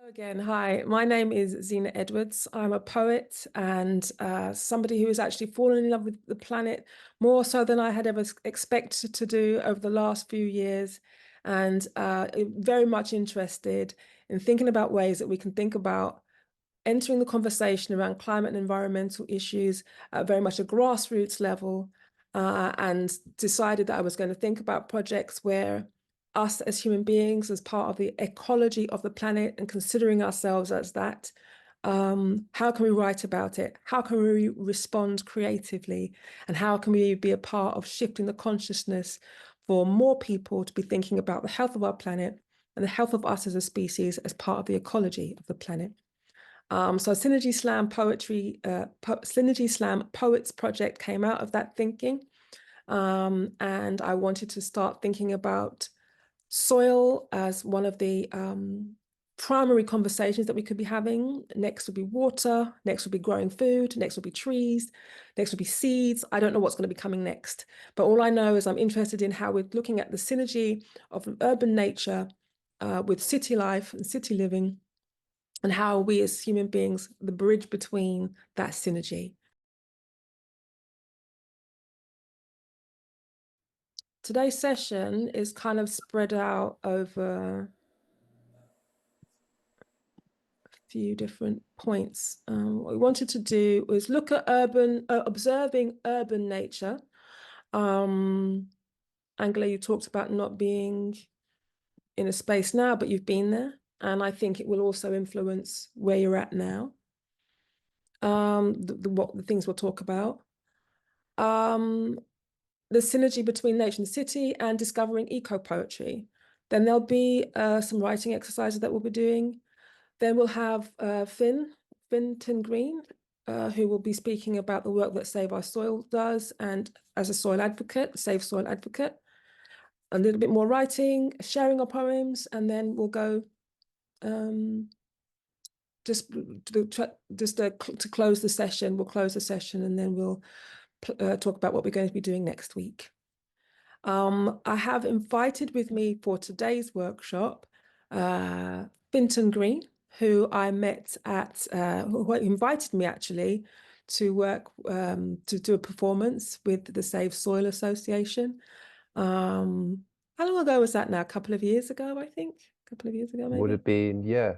Again, hi, my name is Zena Edwards. I'm a poet and somebody who has actually fallen in love with the planet more so than I had ever expected to do over the last few years, and very much interested in thinking about ways that we can think about entering the conversation around climate and environmental issues at very much a grassroots level, and decided that I was going to think about projects where us as human beings, as part of the ecology of the planet and considering ourselves as that, how can we write about it? How can we respond creatively? And how can we be a part of shifting the consciousness for more people to be thinking about the health of our planet and the health of us as a species as part of the ecology of the planet? So Synergy Slam Poetry, Synergy Slam Poets Project came out of that thinking. And I wanted to start thinking about soil as one of the primary conversations that we could be having. Next would be water, next would be growing food, next would be trees, next would be seeds. I don't know what's going to be coming next, but all I know is I'm interested in how we're looking at the synergy of urban nature with city life and city living, and how we as human beings, the bridge between that synergy. Today's session is kind of spread out over a few different points. What we wanted to do was look at observing urban nature. Angela, you talked about not being in a space now, but you've been there. And I think it will also influence where you're at now. What the things we'll talk about. The synergy between nature and city, and discovering eco-poetry. Then there'll be some writing exercises that we'll be doing. Then we'll have Fintan Green, who will be speaking about the work that Save Our Soil does, and as a soil advocate, Save Soil advocate. A little bit more writing, sharing our poems, and then we'll go just to close the session. We'll close the session, and then we'll talk about what we're going to be doing next week. I have invited with me for today's workshop Fintan Green, who I met at, who invited me actually to work, to do a performance with the Save Soil Association. How long ago was that now? A couple of years ago, I think. A couple of years ago, maybe. Would have been, yeah,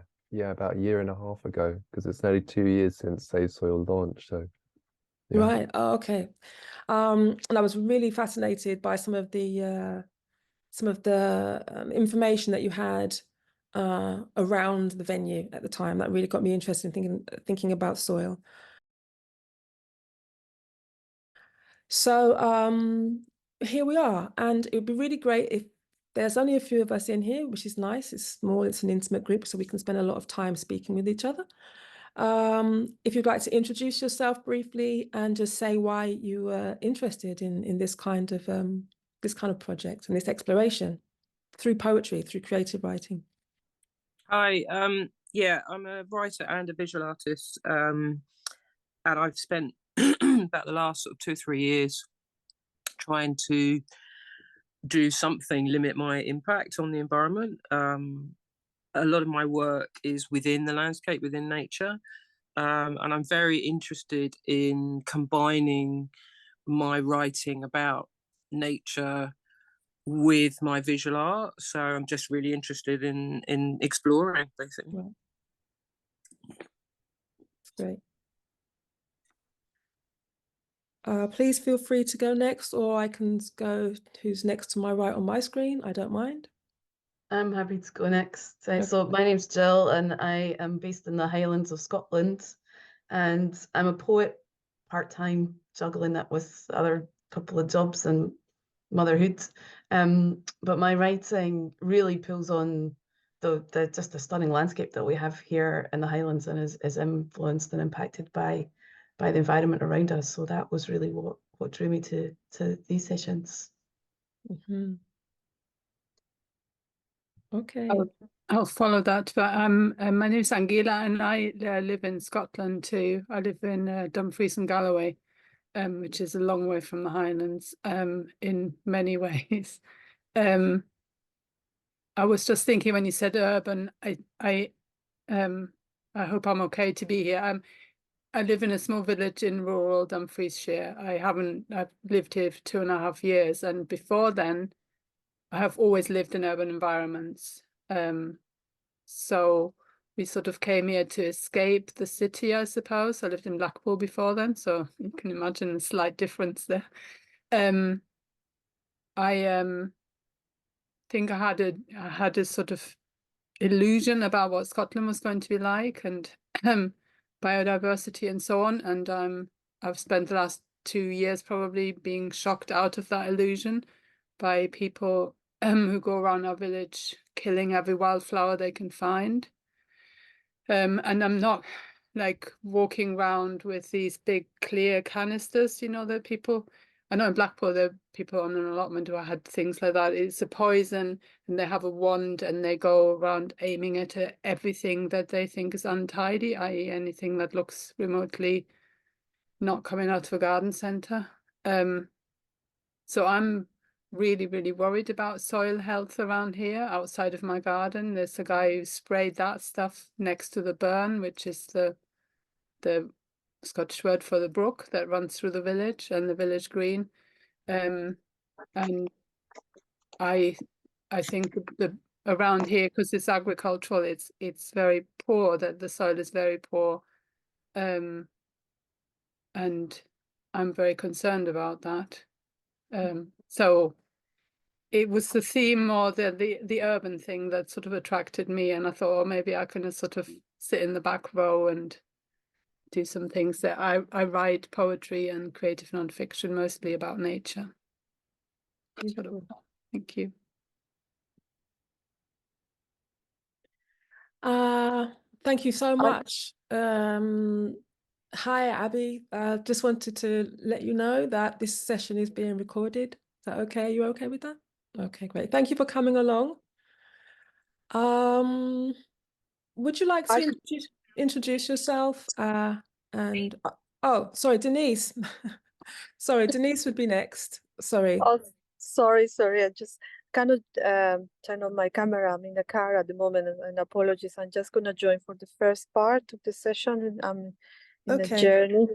about a year and a half ago, because it's nearly 2 years since Save Soil launched. So, yeah. Right. Oh, okay. And I was really fascinated by some of the information that you had around the venue at the time. That really got me interested in thinking about soil. So here we are, and it would be really great if there's only a few of us in here, which is nice. It's small, it's an intimate group, so we can spend a lot of time speaking with each other. If you'd like to introduce yourself briefly and just say why you were interested in this kind of project and this exploration through poetry, through creative writing. Hi, yeah, I'm a writer and a visual artist, and I've spent about the last sort of 2-3 years trying to do something, limit my impact on the environment. A lot of my work is within the landscape, within nature, and I'm very interested in combining my writing about nature with my visual art. So I'm just really interested in exploring, basically. Right. Great. Please feel free to go next, or I can go who's next to my right on my screen. I don't mind. I'm happy to go next. So my name's Jill, and I am based in the Highlands of Scotland, and I'm a poet part-time, juggling that with other couple of jobs and motherhood. But my writing really pulls on the just the stunning landscape that we have here in the Highlands, and is influenced and impacted by the environment around us. So that was really what drew me to these sessions. Mm-hmm. Okay. I'll follow that, but my name's Angela, and I live in Scotland too. I live in Dumfries and Galloway, which is a long way from the Highlands in many ways. I was just thinking when you said urban, I I hope I'm okay to be here. I live in a small village in rural Dumfriesshire. I've lived here for 2.5 years, and before then, I have always lived in urban environments. So we sort of came here to escape the city, I suppose. I lived in Blackpool before then, so you can imagine a slight difference there. I think I had a sort of illusion about what Scotland was going to be like, and biodiversity and so on. And I've spent the last 2 years probably being shocked out of that illusion by people who go around our village killing every wildflower they can find. And I'm not like walking around with these big clear canisters, that people, I know in Blackpool there are people on an allotment who had things like that. It's a poison, and they have a wand and they go around aiming it at everything that they think is untidy, i.e. anything that looks remotely not coming out of a garden centre. So I'm really, really worried about soil health around here. Outside of my garden, there's a guy who sprayed that stuff next to the burn, which is the Scottish word for the brook that runs through the village and the village green. And I think the around here, because it's agricultural, it's very poor, that the soil is very poor. And I'm very concerned about that. So it was the theme or the urban thing that sort of attracted me, and I thought, oh, maybe I can sort of sit in the back row and do some things that I write poetry and creative nonfiction, mostly about nature. Thank you. Thank you so much. Hi, Abby. Just wanted to let you know that this session is being recorded. Is that okay? You okay with that? Okay, great. Thank you for coming along. Would you like to introduce yourself? And oh, sorry, Denise. Sorry, Denise would be next. Sorry. Oh, sorry. I just cannot turn on my camera. I'm in the car at the moment, and apologies. I'm just gonna join for the first part of the session, and I'm in the journey.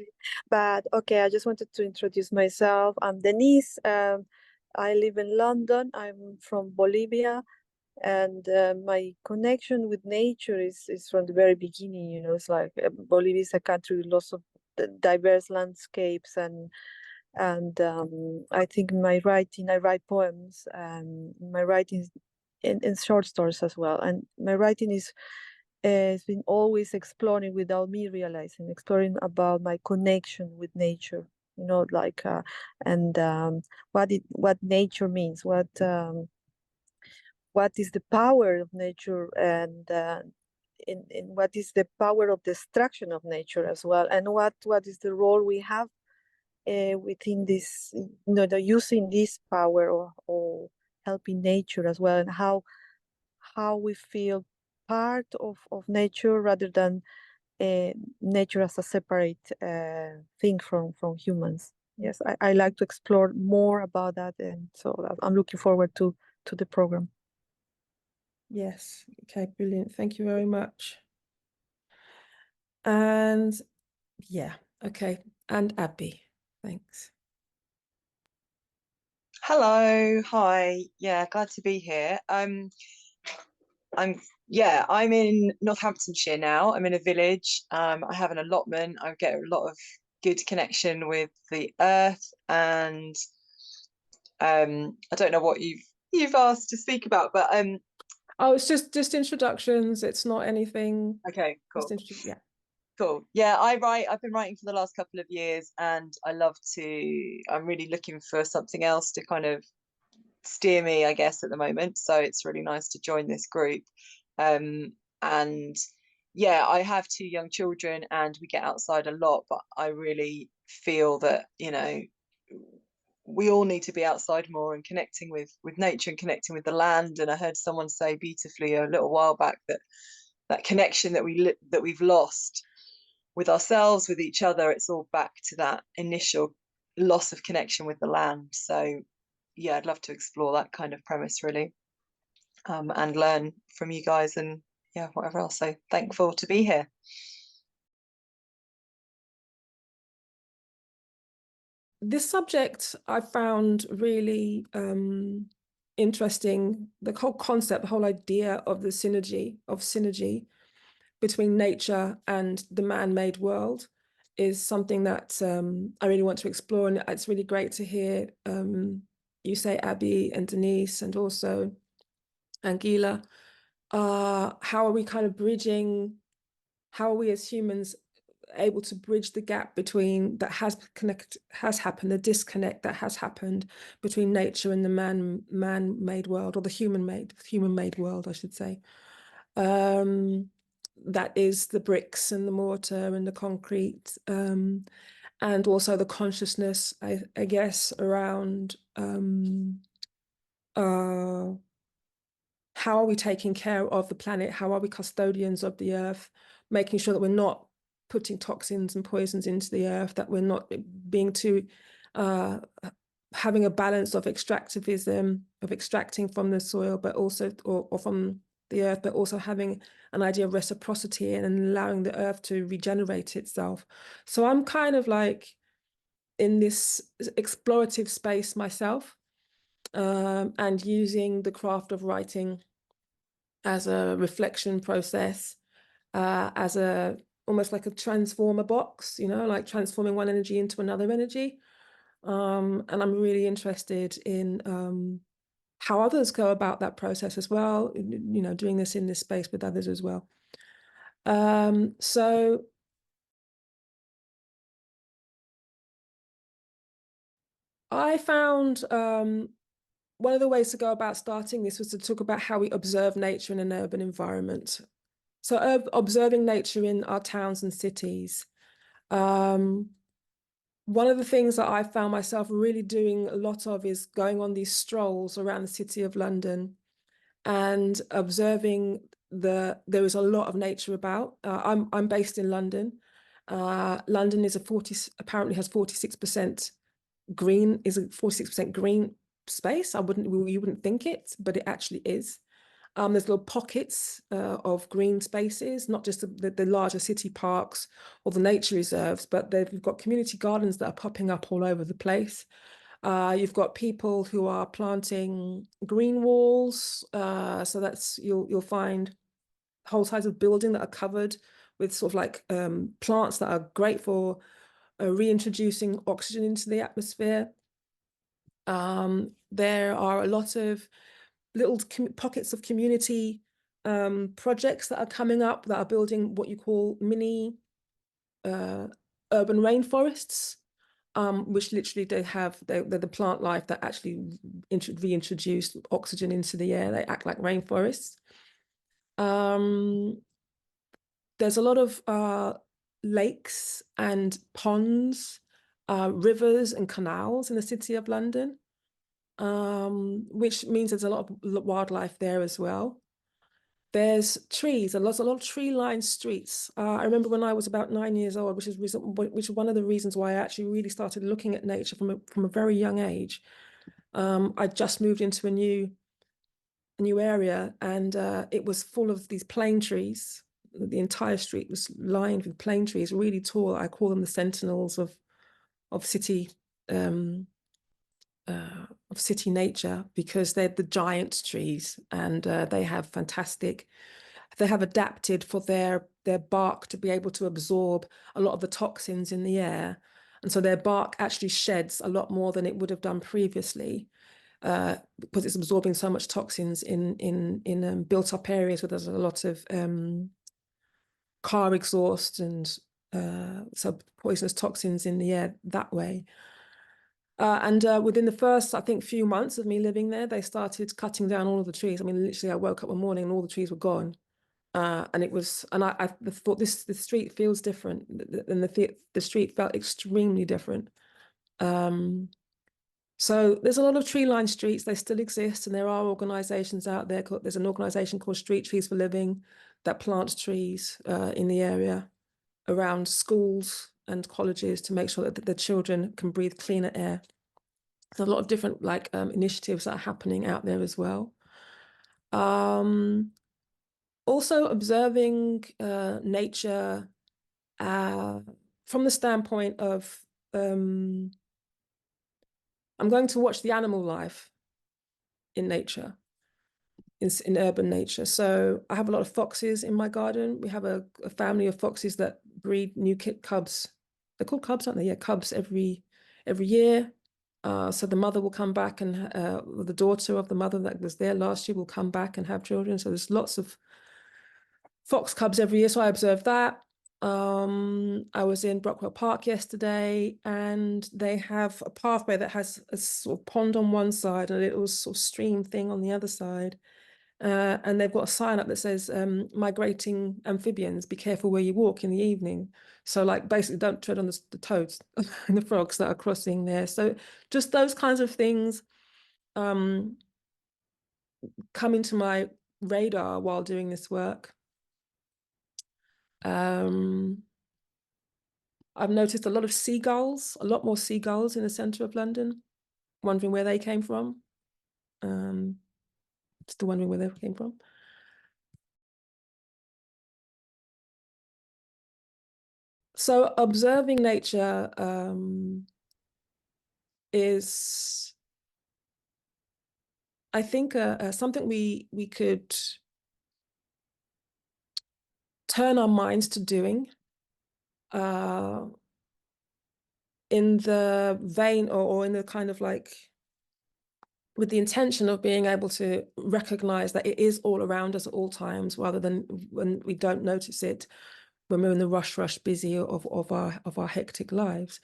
But okay, I just wanted to introduce myself. I'm Denise. I live in London. I'm from Bolivia, and my connection with nature is from the very beginning. It's like Bolivia is a country with lots of diverse landscapes, and I think I write poems, my writing in short stories as well, and my writing has been always exploring without me realizing, exploring about my connection with nature, like and what nature means, what is the power of nature, and in what is the power of destruction of nature as well, and what is the role we have within this, the using this power or helping nature as well, and how we feel part of nature rather than nature as a separate thing from humans. Yes, I like to explore more about that, and so I'm looking forward to the program. Yes. Okay, brilliant. Thank you very much. And yeah, okay. And Abby, thanks. Hello, hi. Yeah, glad to be here. I'm in Northamptonshire now. I'm in a village. I have an allotment. I get a lot of good connection with the earth, and I don't know what you've asked to speak about, but oh, it's just introductions. It's not anything. Okay, cool. Yeah. Cool. Yeah, I've been writing for the last couple of years, and I'm really looking for something else to kind of steer me, I guess, at the moment. So it's really nice to join this group. And yeah, I have 2 young children and we get outside a lot, but I really feel that, we all need to be outside more and connecting with nature and connecting with the land. And I heard someone say beautifully a little while back that connection that we've lost with ourselves, with each other, it's all back to that initial loss of connection with the land. So yeah, I'd love to explore that kind of premise really, and learn from you guys, and yeah, whatever else. So thankful to be here. This subject I found really interesting. The whole concept, the whole idea of the synergy between nature and the man-made world is something that I really want to explore. And it's really great to hear you say, Abby and Denise, and also Angela, how are we kind of bridging, how are we as humans able to bridge the gap between that has happened, the disconnect that has happened between nature and the man-made world, or the human-made world, I should say. That is the bricks and the mortar and the concrete, and also the consciousness, I guess, around how are we taking care of the planet? How are we custodians of the earth, making sure that we're not putting toxins and poisons into the earth, that we're not being too, having a balance of extractivism, of extracting from the soil, but also, or from the earth, but also having an idea of reciprocity and allowing the earth to regenerate itself. So I'm kind of like in this explorative space myself, and using the craft of writing as a reflection process, as a almost like a transformer box, you know, like transforming one energy into another energy. And I'm really interested in how others go about that process as well, you know, doing this in this space with others as well. So I found one of the ways to go about starting this was to talk about how we observe nature in an urban environment. So observing nature in our towns and cities. One of the things that I found myself really doing a lot of is going on these strolls around the City of London and observing there is a lot of nature about. I'm based in London. London is apparently has 46% green, is a 46% green space. You wouldn't think it, but it actually is. There's little pockets of green spaces, not just the larger city parks or the nature reserves, but we've got community gardens that are popping up all over the place. You've got people who are planting green walls. So that's, you'll find whole sides of building that are covered with sort of like plants that are great for reintroducing oxygen into the atmosphere. There are a lot of little pockets of community projects that are coming up that are building what you call mini urban rainforests, which literally they're the plant life that actually reintroduce oxygen into the air. They act like rainforests. There's a lot of lakes and ponds, rivers and canals in the City of London, which means there's a lot of wildlife there as well. There's trees, and a lot of tree-lined streets. I remember when I was about 9 years old, which is one of the reasons why I actually really started looking at nature from a very young age. I just moved into a new area, and it was full of these plane trees. The entire street was lined with plane trees, really tall. I call them the sentinels of city nature, because they're the giant trees, and they have adapted for their bark to be able to absorb a lot of the toxins in the air. And so their bark actually sheds a lot more than it would have done previously, because it's absorbing so much toxins in built up areas where there's a lot of car exhaust and so poisonous toxins in the air that way. And within the first, I think, few months of me living there, they started cutting down all of the trees. I mean, literally, I woke up one morning and all the trees were gone. And I thought the street feels different, and the street felt extremely different. So there's a lot of tree-lined streets. They still exist, and there are organisations out there. There's an organisation called Street Trees for Living that plants trees in the area around schools and colleges to make sure that the children can breathe cleaner air. There's a lot of different initiatives that are happening out there as well. also observing nature from the standpoint of I'm going to watch the animal life in nature, in urban nature. So I have a lot of foxes in my garden. We have a family of foxes that breed new cubs. They're called cubs, aren't they? Yeah, cubs every year. So the mother will come back and the daughter of the mother that was there last year will come back and have children. So there's lots of fox cubs every year. So I observed that. I was in Brockwell Park yesterday, and they have a pathway that has a sort of pond on one side and a little sort of stream thing on the other side. And they've got a sign up that says, migrating amphibians, be careful where you walk in the evening. So like basically don't tread on the toads and the frogs that are crossing there. So just those kinds of things come into my radar while doing this work. I've noticed a lot of seagulls, a lot more seagulls in the centre of London, wondering where they came from. Still wondering where they came from. So observing nature is, I think, something we could turn our minds to doing in the vein or in the kind of like, with the intention of being able to recognize that it is all around us at all times, rather than when we don't notice it, when we're in the rush busy of our hectic lives.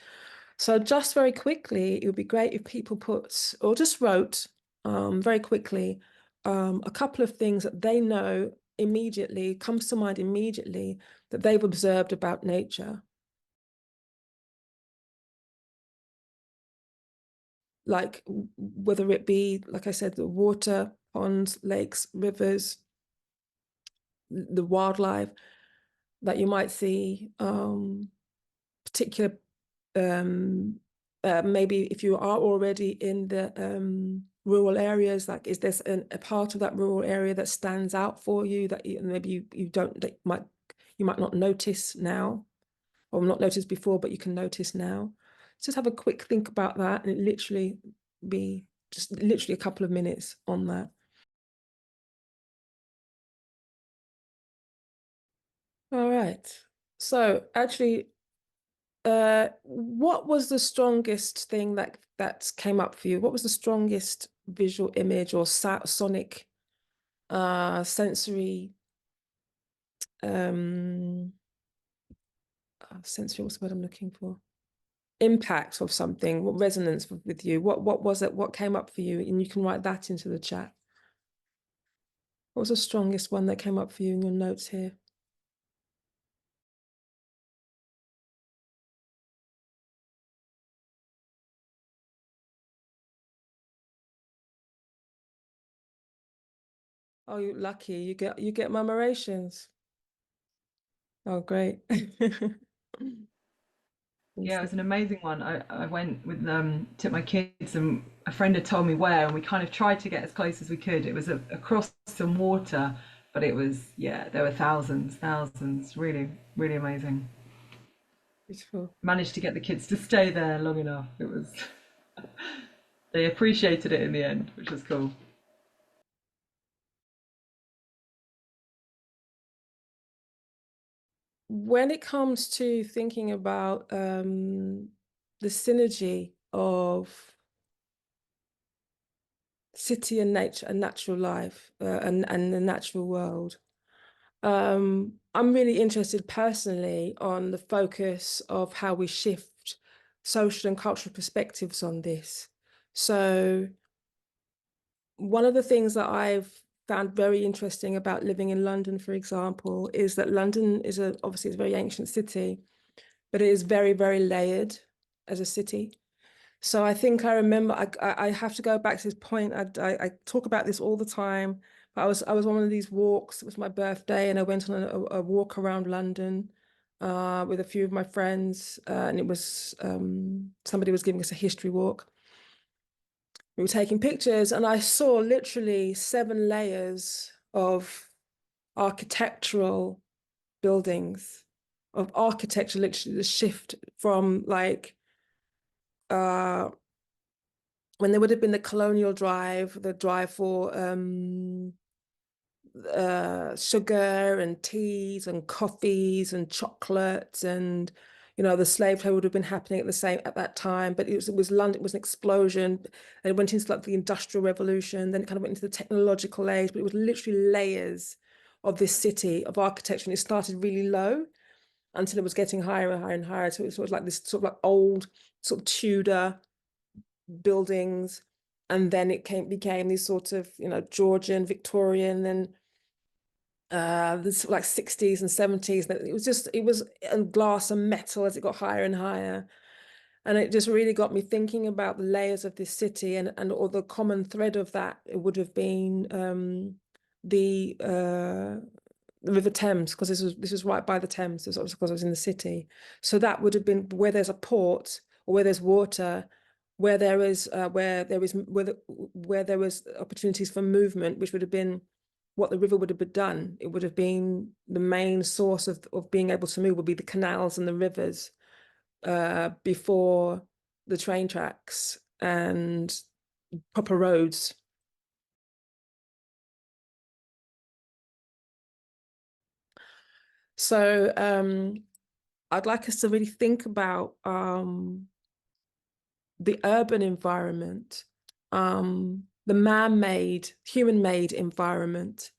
So just very quickly, it would be great if people put, or just wrote very quickly, a couple of things that they know immediately, comes to mind immediately, that they've observed about nature. Like whether it be, like I said, the water, ponds, lakes, rivers, the wildlife that you might see, particular, maybe if you are already in the rural areas, like is there a part of that rural area that stands out for you that maybe you don't, that you might not notice now, or not notice before, but you can notice now. Just have a quick think about that, and it literally be just literally a couple of minutes on that. All right. So actually, what was the strongest thing that came up for you? What was the strongest visual image or sonic, sensory, sensory, what's the word I'm looking for? Impact of something, what resonance with you? What was it? What came up for you? And you can write that into the chat. What was the strongest one that came up for you in your notes here? Oh, you're lucky. You get murmurations. Oh, great. Yeah, it was an amazing one. I went with took my kids, and a friend had told me where, and we kind of tried to get as close as we could. It was across some water, but it was, yeah, there were thousands, really, really amazing. Beautiful. Managed to get the kids to stay there long enough. It was they appreciated it in the end, which was cool. When it comes to thinking about the synergy of city and nature and natural life, and the natural world, I'm really interested personally on the focus of how we shift social and cultural perspectives on this. So one of the things that I've found very interesting about living in London, for example, is that London is obviously it's a very ancient city, but it is very, very layered as a city. So I think I remember, I have to go back to this point. I talk about this all the time. But I was on one of these walks. It was my birthday, and I went on a walk around London with a few of my friends, and it was somebody was giving us a history walk. We were taking pictures, and I saw literally 7 layers of architectural buildings, of architecture, literally the shift from like when there would have been the colonial drive, the drive for sugar and teas and coffees and chocolates, and you know, the slave trade would have been happening at that time, but it was London, it was an explosion, and it went into like the Industrial Revolution, then it kind of went into the technological age, but it was literally layers of this city of architecture, and it started really low until it was getting higher and higher and higher. So it was sort of like this sort of like old sort of Tudor buildings, and then it became these sort of, you know, Georgian, Victorian, then this like 60s and 70s. It was glass and metal as it got higher and higher. And it just really got me thinking about the layers of this city, and or the common thread of that, it would have been the River Thames, because this was right by the Thames, because I was in the city. So that would have been where there's a port, or where there's water, where there was opportunities for movement, which would have been what the river would have done. It would have been the main source of being able to move, would be the canals and the rivers before the train tracks and proper roads. So I'd like us to really think about the urban environment, the man-made, human-made environment,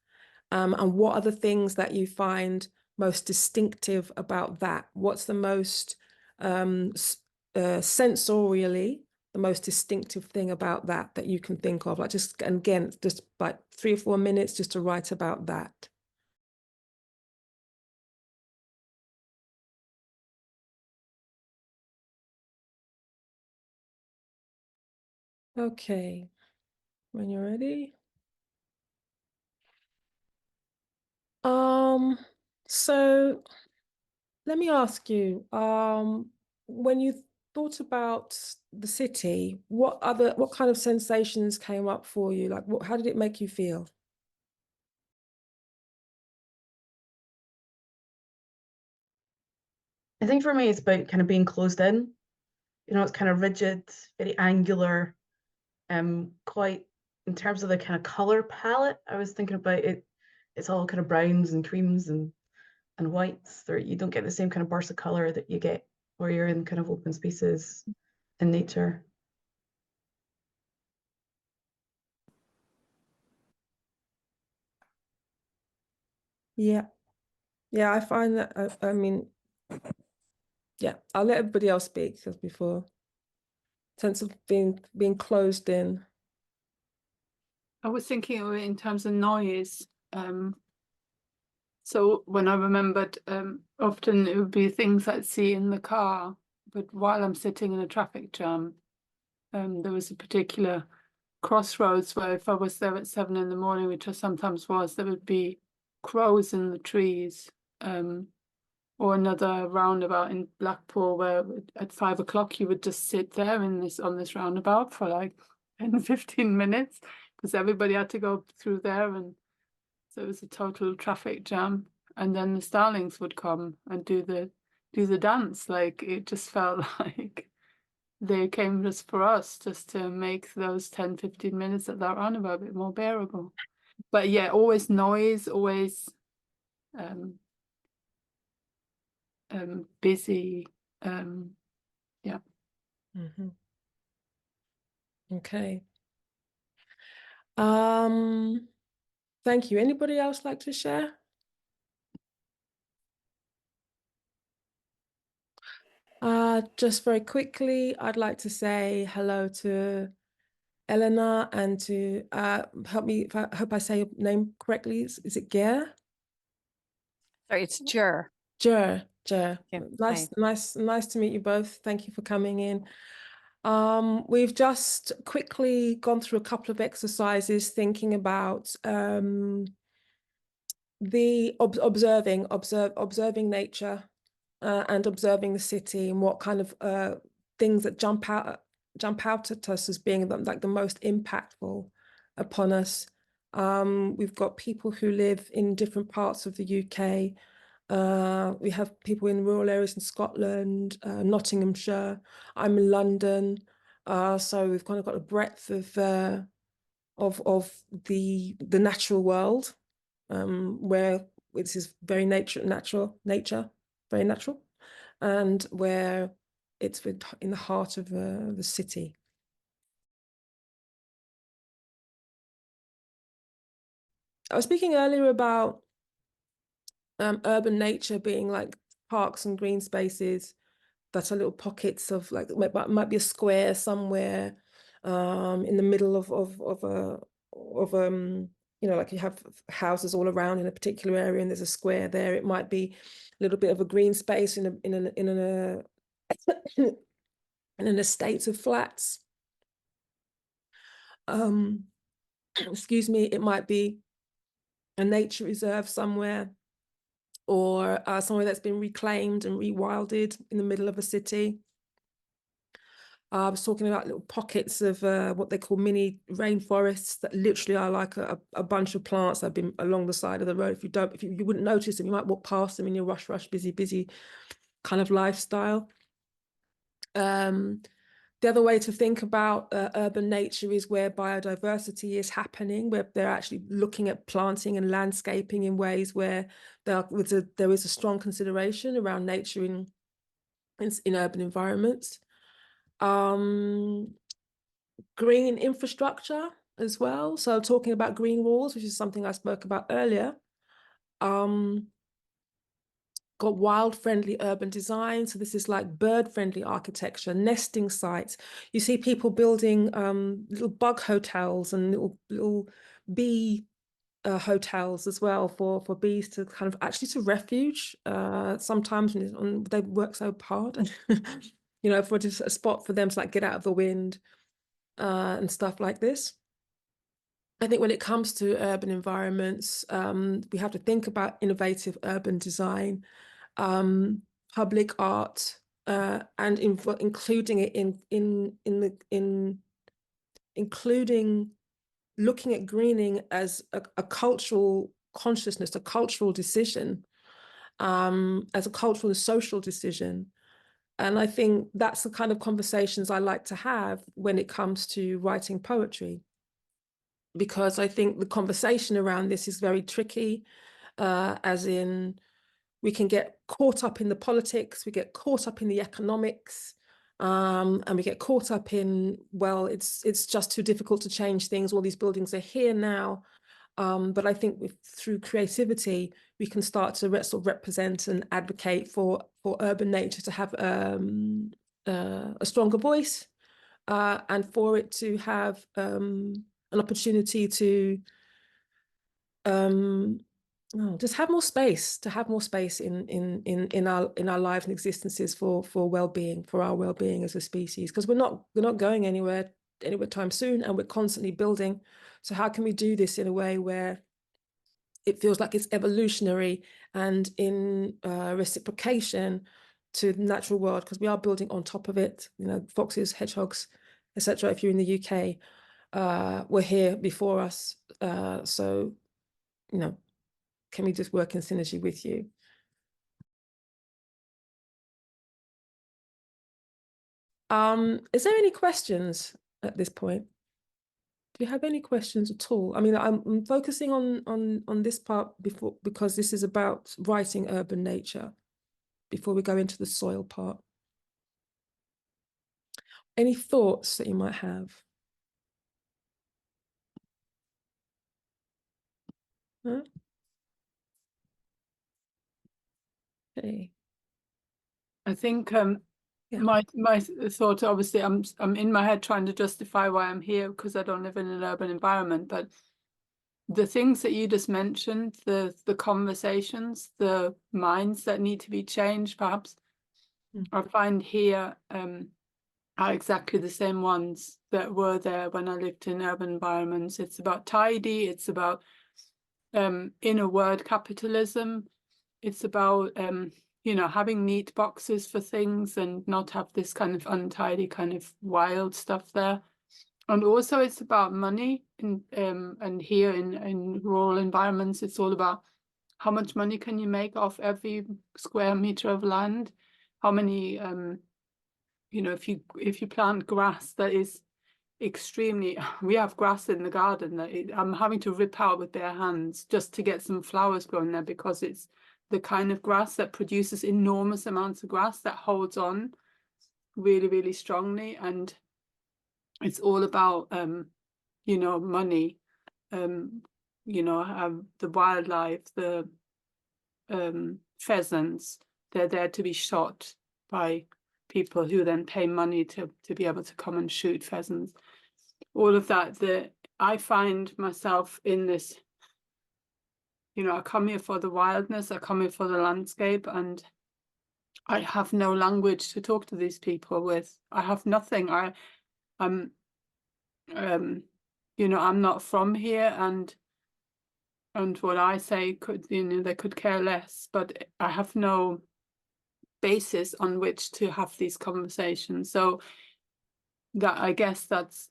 and what are the things that you find most distinctive about that? What's the most sensorially, the most distinctive thing about that you can think of? Like, just, and again, just like 3 or 4 minutes just to write about that. Okay, when you're ready. So let me ask you, when you thought about the city, what kind of sensations came up for you? Like, how did it make you feel? I think for me, it's about kind of being closed in. You know, it's kind of rigid, very angular, quite in terms of the kind of color palette. I was thinking about it. It's all kind of browns and creams and whites. You don't get the same kind of burst of color that you get where you're in kind of open spaces in nature. Yeah, I find that. I mean, yeah, I'll let everybody else speak, because before, sense of being closed in. I was thinking of it in terms of noise. So when I remembered, often it would be things I'd see in the car, but while I'm sitting in a traffic jam, there was a particular crossroads where if I was there at 7 in the morning, which I sometimes was, there would be crows in the trees, or another roundabout in Blackpool where at 5 o'clock you would just sit there on this roundabout for like 10, 15 minutes because everybody had to go through there, and so it was a total traffic jam. And then the starlings would come and do the dance. Like, it just felt like they came just for us, just to make those 10, 15 minutes at that roundabout a bit more bearable. But yeah, always noise, always busy. Yeah. Mm-hmm. Okay. Thank you. Anybody else like to share? Just very quickly, I'd like to say hello to Eleanor, and to help me, if I hope I say your name correctly. Is it Ger? Sorry, it's Jer. Jer. Yeah, Nice to meet you both. Thank you for coming in. We've just quickly gone through a couple of exercises thinking about the observing nature and observing the city, and what kind of things that jump out at us as being like the most impactful upon us. We've got people who live in different parts of the UK. We have people in rural areas in Scotland, Nottinghamshire. I'm in London. So we've kind of got a breadth of the natural world, where this is very nature, very natural, and where it's in the heart of the city. I was speaking earlier about urban nature being like parks and green spaces that are little pockets of, like, might be a square somewhere in the middle of you know, like you have houses all around in a particular area and there's a square there. It might be a little bit of a green space in an estate of flats. Excuse me, it might be a nature reserve somewhere, or somewhere that's been reclaimed and rewilded in the middle of a city. I was talking about little pockets of what they call mini rainforests that literally are like a bunch of plants that have been along the side of the road. If you wouldn't notice them, you might walk past them in your rush, busy kind of lifestyle. The other way to think about urban nature is where biodiversity is happening, where they're actually looking at planting and landscaping in ways where there is a strong consideration around nature in urban environments. Green infrastructure as well. So talking about green walls, which is something I spoke about earlier. Got wild-friendly urban design. So this is like bird-friendly architecture, nesting sites. You see people building little bug hotels and little bee hotels as well for bees to kind of actually to refuge. Sometimes when they work so hard, and you know, for just a spot for them to like get out of the wind and stuff like this. I think when it comes to urban environments, we have to think about innovative urban design, public art, and including it including looking at greening as a cultural consciousness, a cultural decision, as a cultural and social decision. And I think that's the kind of conversations I like to have when it comes to writing poetry, because I think the conversation around this is very tricky, as in we can get caught up in the politics, we get caught up in the economics, and we get caught up in, well, it's just too difficult to change things. All these buildings are here now. But I think through creativity, we can start to sort of represent and advocate for urban nature to have a stronger voice, and for it to have an opportunity to just have more space, in our lives and existences for well-being, for our well-being as a species, because we're not going anywhere time soon, and we're constantly building. So how can we do this in a way where it feels like it's evolutionary and in reciprocation to the natural world, because we are building on top of it. You know, foxes, hedgehogs, etc. If you're in the UK, were here before us. So, you know, can we just work in synergy with you? Is there any questions at this point? Do you have any questions at all? I mean, I'm focusing on this part because this is about writing urban nature before we go into the soil part. Any thoughts that you might have? Huh? Okay. I think Yeah. my thought, obviously, I'm in my head trying to justify why I'm here because I don't live in an urban environment, but the things that you just mentioned, the conversations, the minds that need to be changed, perhaps, I find here are exactly the same ones that were there when I lived in urban environments. It's about tidy, it's about inner word capitalism, it's about you know, having neat boxes for things and not have this kind of untidy kind of wild stuff there. And also it's about money and here in rural environments, it's all about how much money can you make off every square meter of land? How many, you know, if you plant grass that is extremely, we have grass in the garden that I'm having to rip out with bare hands just to get some flowers growing there, because it's the kind of grass that produces enormous amounts of grass that holds on really, really strongly. And it's all about, you know, money, you know, the wildlife, the pheasants, they're there to be shot by people who then pay money to be able to come and shoot pheasants. All of that, I find myself in this, you know, I come here for the wildness, I come here for the landscape, and I have no language to talk to these people with. I have nothing. I'm you know, I'm not from here, and what I say could, you know, they could care less, but I have no basis on which to have these conversations. So that, I guess that's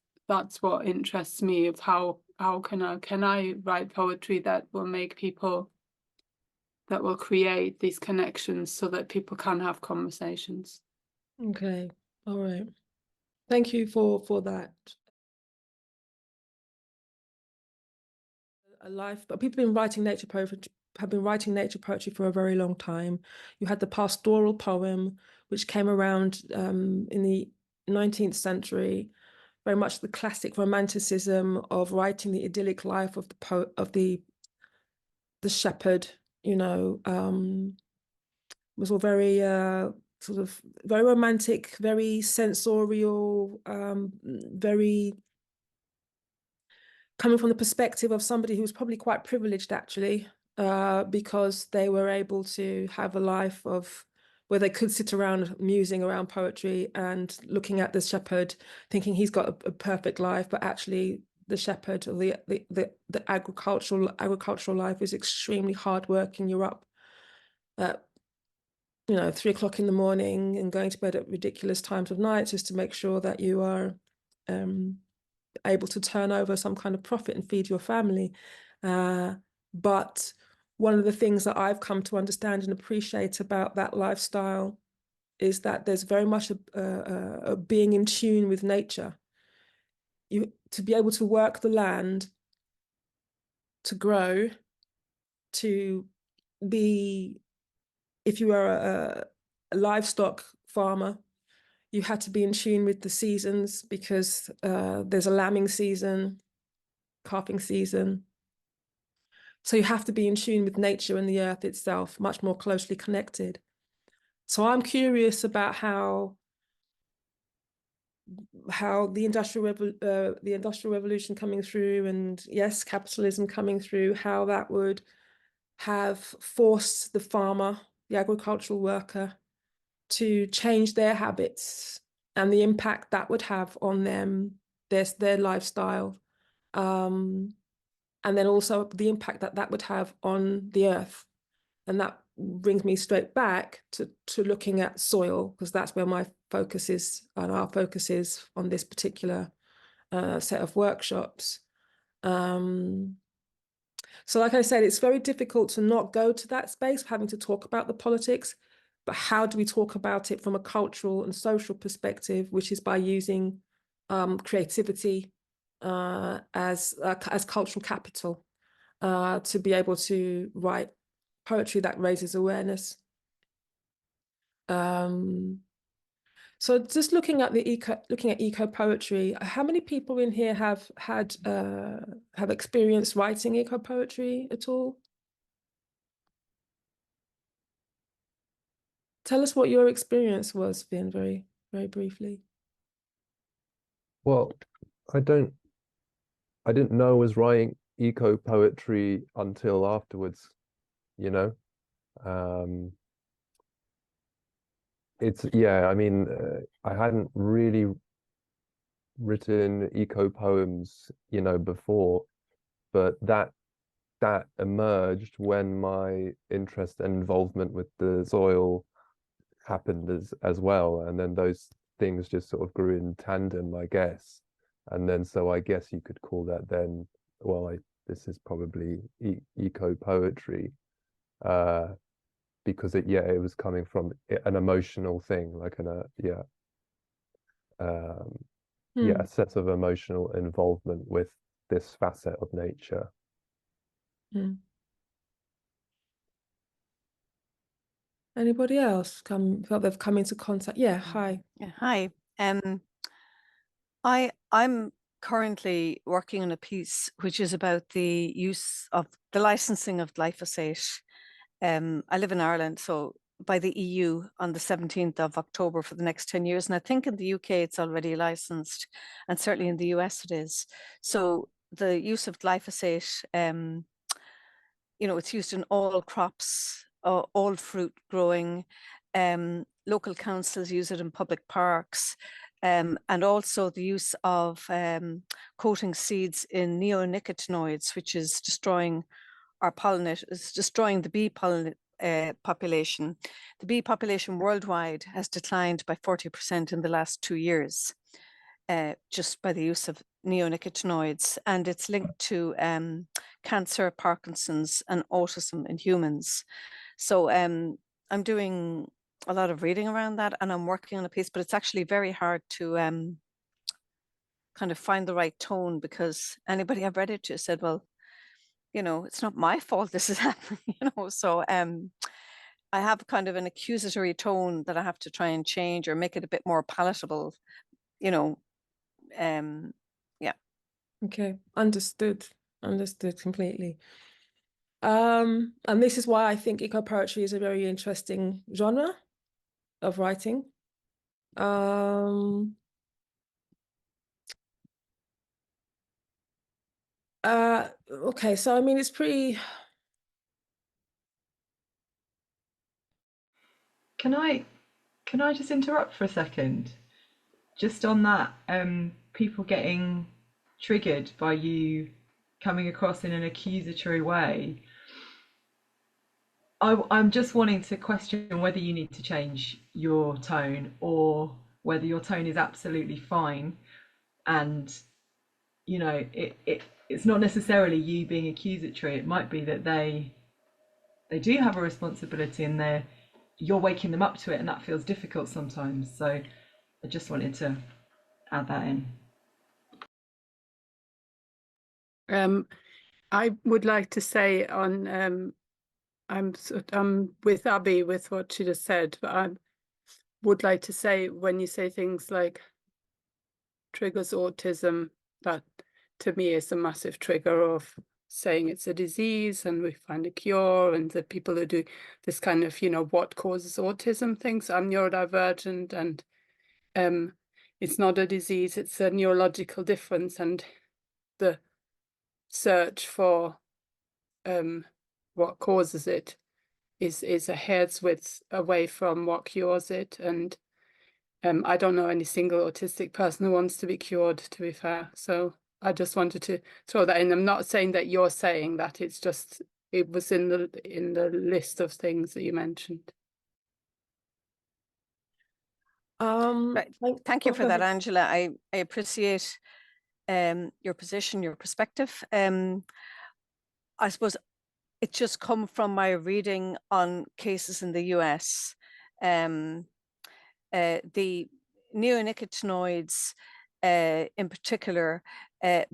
what interests me, of how can I write poetry that will make people, that will create these connections so that people can have conversations. Okay, all right. Thank you for that. A life, but people have been writing nature poetry for a very long time. You had the pastoral poem, which came around in the 19th century, very much the classic romanticism of writing the idyllic life of the shepherd. You know, was all very sort of very romantic, very sensorial, very coming from the perspective of somebody who was probably quite privileged, actually, because they were able to have a life of where they could sit around musing around poetry and looking at the shepherd, thinking he's got a perfect life, but actually the shepherd, or the agricultural life, is extremely hard work, and you're up at, you know, 3 o'clock in the morning and going to bed at ridiculous times of night just to make sure that you are able to turn over some kind of profit and feed your family. But one of the things that I've come to understand and appreciate about that lifestyle is that there's very much a being in tune with nature. To be able to work the land, to grow, to be, if you are a livestock farmer, you had to be in tune with the seasons, because there's a lambing season, calving season. So you have to be in tune with nature and the earth itself, much more closely connected. So I'm curious about how the industrial revolution coming through, and yes, capitalism coming through, how that would have forced the farmer, the agricultural worker, to change their habits, and the impact that would have on them, their lifestyle, and then also the impact that would have on the earth. And that brings me straight back to looking at soil, because that's where my focus is, and our focus is on this particular set of workshops. So like I said, it's very difficult to not go to that space of having to talk about the politics, but how do we talk about it from a cultural and social perspective, which is by using creativity as cultural capital, to be able to write poetry that raises awareness. So just looking at eco poetry, how many people in here have experienced writing eco poetry at all? Tell us what your experience was, Finn, very, very briefly. Well, I didn't know I was writing eco poetry until afterwards, you know. I mean, I hadn't really written eco poems, you know, before, but that emerged when my interest and involvement with the soil happened as well, and then those things just sort of grew in tandem, I guess. And then, so I guess you could call that then, well, this is probably eco poetry, because it was coming from an emotional thing, like a sense of emotional involvement with this facet of nature. Anybody else felt they've come into contact? Yeah, hi. Yeah, hi. I'm currently working on a piece which is about the use of the licensing of glyphosate. I live in Ireland, so by the EU on the 17th of October for the next 10 years. And I think in the UK it's already licensed, and certainly in the US it is. So the use of glyphosate, it's used in all crops, all fruit growing. Local councils use it in public parks. And also the use of coating seeds in neonicotinoids, which is destroying destroying the bee population. The bee population worldwide has declined by 40% in the last 2 years, just by the use of neonicotinoids, and it's linked to cancer, Parkinson's, and autism in humans. So I'm doing a lot of reading around that, and I'm working on a piece, but it's actually very hard to kind of find the right tone, because anybody I've read it to said, well, it's not my fault this is happening, so I have kind of an accusatory tone that I have to try and change or make it a bit more palatable, yeah. Okay, understood completely. And this is why I think eco-poetry is a very interesting genre of writing. Okay, so I mean, it's pretty. Can I just interrupt for a second? Just on that, people getting triggered by you coming across in an accusatory way. I'm just wanting to question whether you need to change your tone, or whether your tone is absolutely fine, and it's not necessarily you being accusatory. It might be that they do have a responsibility, and you're waking them up to it, and that feels difficult sometimes. So I just wanted to add that in. I would like to say on I'm with Abby with what she just said, but I would like to say, when you say things like triggers autism, that to me is a massive trigger of saying it's a disease and we find a cure, and that people who do this kind of, what causes autism things. I'm neurodivergent, and it's not a disease, it's a neurological difference, and the search for what causes it is a hair's width away from what cures it. And I don't know any single autistic person who wants to be cured, to be fair. So I just wanted to throw that in. I'm not saying that you're saying that, it's just, it was in the list of things that you mentioned. Thank you for that, Angela. I appreciate your position, your perspective. I suppose it just come from my reading on cases in the US. The neonicotinoids in particular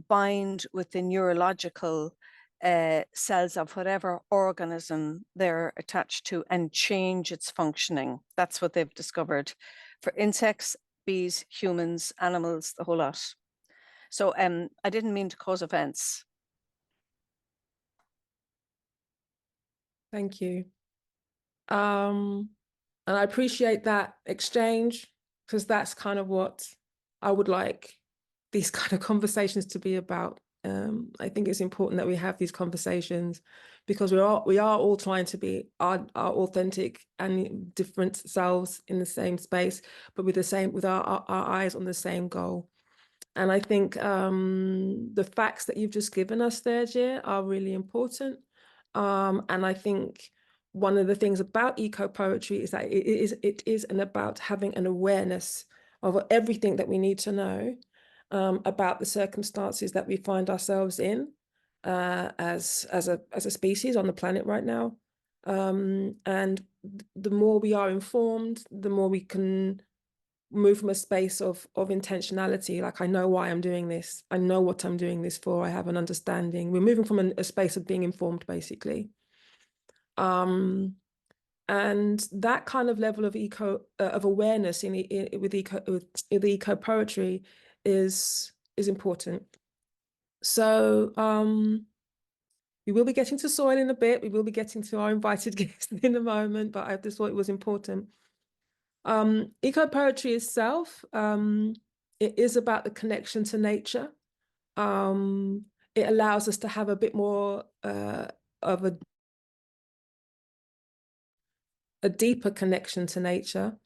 bind with the neurological cells of whatever organism they're attached to and change its functioning. That's what they've discovered for insects, bees, humans, animals, the whole lot. So I didn't mean to cause offense. Thank you. And I appreciate that exchange, because that's kind of what I would like these kind of conversations to be about. I think it's important that we have these conversations, because we are all trying to be our authentic and different selves in the same space, but with our eyes on the same goal. And I think the facts that you've just given us there, Gia, are really important. And I think one of the things about eco-poetry is that it is about having an awareness of everything that we need to know, about the circumstances that we find ourselves in as a species on the planet right now. And the more we are informed, the more we can move from a space of intentionality. Like, I know why I'm doing this. I know what I'm doing this for. I have an understanding. We're moving from a space of being informed, basically. And that kind of level of awareness with eco poetry is important. So we will be getting to soil in a bit. We will be getting to our invited guests in a moment, but I just thought it was important. Eco poetry itself, it is about the connection to nature. It allows us to have a bit more of a deeper connection to nature.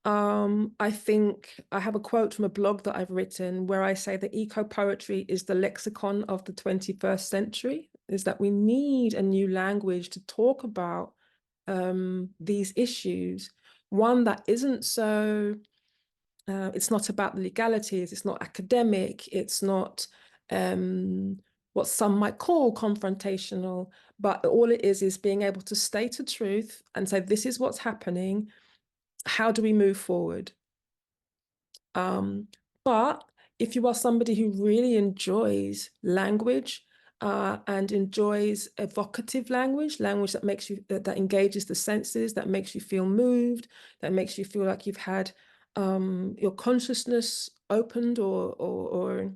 I think I have a quote from a blog that I've written where I say that eco poetry is the lexicon of the 21st century, is that we need a new language to talk about these issues. One that isn't so, it's not about the legalities, it's not academic, it's not what some might call confrontational, but all it is being able to state a truth and say, this is what's happening. How do we move forward? But if you are somebody who really enjoys language and enjoys evocative language that makes you, that engages the senses, that makes you feel moved, that makes you feel like you've had your consciousness opened or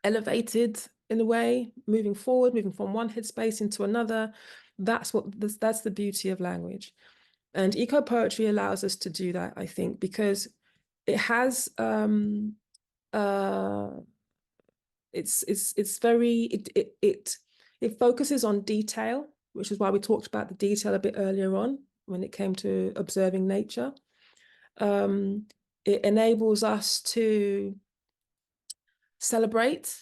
elevated in a way, moving forward, moving from one headspace into another, that's the beauty of language. And eco poetry allows us to do that, I think, because it has it focuses on detail, which is why we talked about the detail a bit earlier on when it came to observing nature. It enables us to celebrate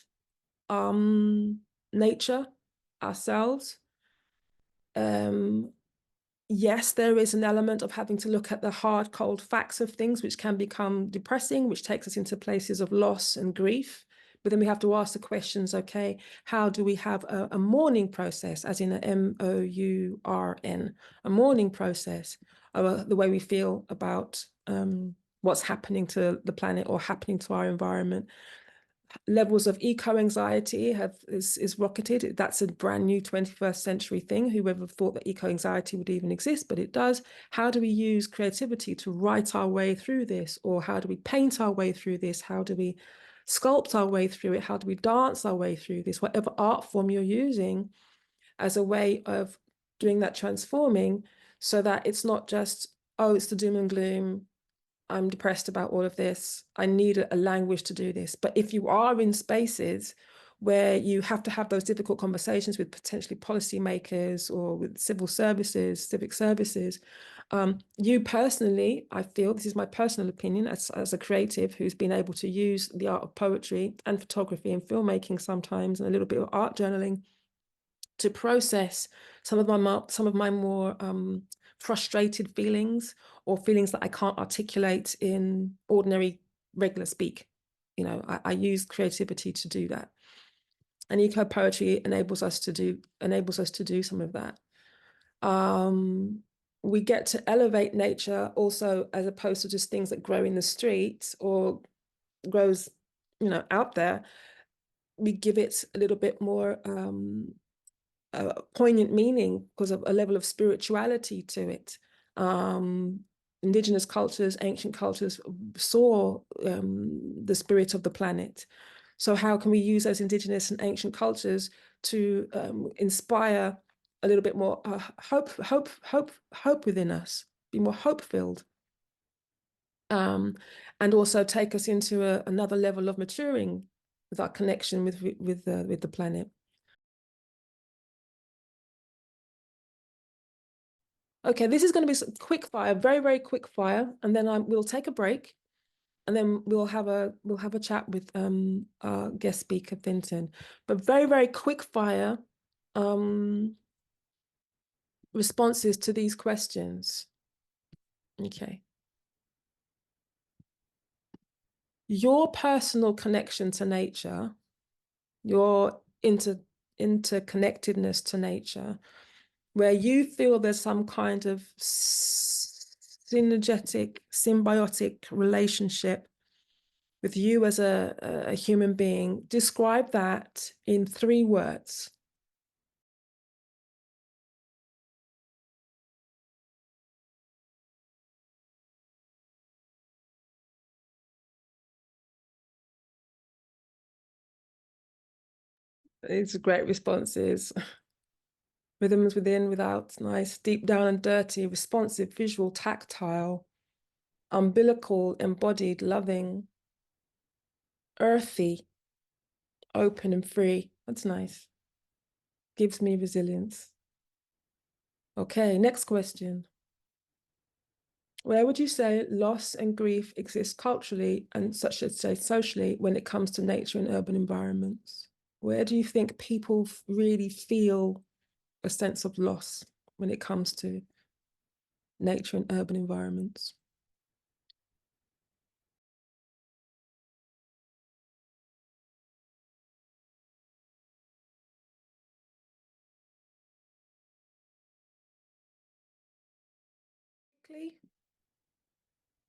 nature, ourselves. Yes, there is an element of having to look at the hard, cold facts of things, which can become depressing, which takes us into places of loss and grief. But then we have to ask the questions, okay, how do we have a mourning process, as in a M-O-U-R-N, a mourning process, the way we feel about what's happening to the planet or happening to our environment. Levels of eco-anxiety is rocketed. That's a brand new 21st century thing. Whoever thought that eco-anxiety would even exist, but it does. How do we use creativity to write our way through this? Or how do we paint our way through this? How do we sculpt our way through it? How do we dance our way through this? Whatever art form you're using as a way of doing that transforming, so that it's not just, oh, it's the doom and gloom, I'm depressed about all of this, I need a language to do this. But if you are in spaces where you have to have those difficult conversations with potentially policymakers or with civil services, civic services, you personally, I feel, this is my personal opinion as a creative who's been able to use the art of poetry and photography and filmmaking sometimes, and a little bit of art journaling to process some of my more frustrated feelings, or feelings that I can't articulate in ordinary regular speak. You know, I use creativity to do that, and eco poetry enables us to do some of that. We get to elevate nature also, as opposed to just things that grow in the street or grows, you know, out there. We give it a little bit more poignant meaning because of a level of spirituality to it. Indigenous cultures, ancient cultures saw the spirit of the planet. So how can we use those indigenous and ancient cultures to inspire a little bit more hope within us, be more hope-filled, and also take us into another level of maturing with our connection with the planet. Okay, this is going to be quick fire, very, very quick fire, and then we'll take a break, and then we'll have a chat with our guest speaker, Fintan. But very, very quick fire responses to these questions. Okay. your personal connection to nature, your interconnectedness to nature, where you feel there's some kind of synergetic, symbiotic relationship with you as a human being. Describe that in 3 words. It's great responses. Rhythms within, without, nice, deep down and dirty, responsive, visual, tactile, umbilical, embodied, loving, earthy, open and free. That's nice. Gives me resilience. Okay, next question. Where would you say loss and grief exist culturally and such as say socially when it comes to nature and urban environments? Where do you think people really feel a sense of loss when it comes to nature and urban environments?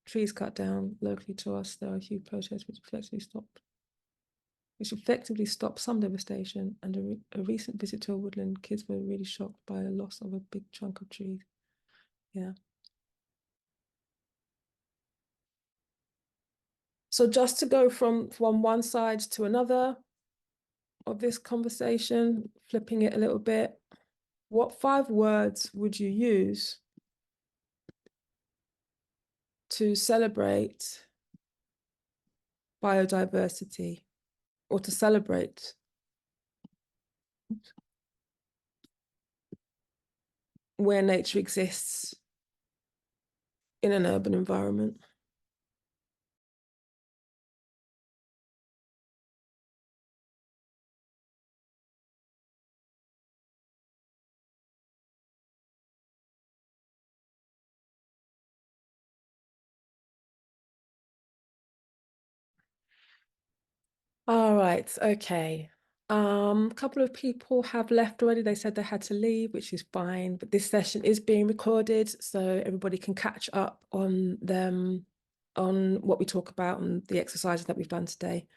Trees cut down locally to us. There are huge protests which effectively stopped some devastation. And a recent visit to a woodland, kids were really shocked by the loss of a big chunk of trees. Yeah. So just to go from one side to another of this conversation, flipping it a little bit, what 5 words would you use to celebrate biodiversity or to celebrate where nature exists in an urban environment? All right, okay. A couple of people have left already. They said they had to leave, which is fine, but this session is being recorded, so everybody can catch up on them, on what we talk about and the exercises that we've done today.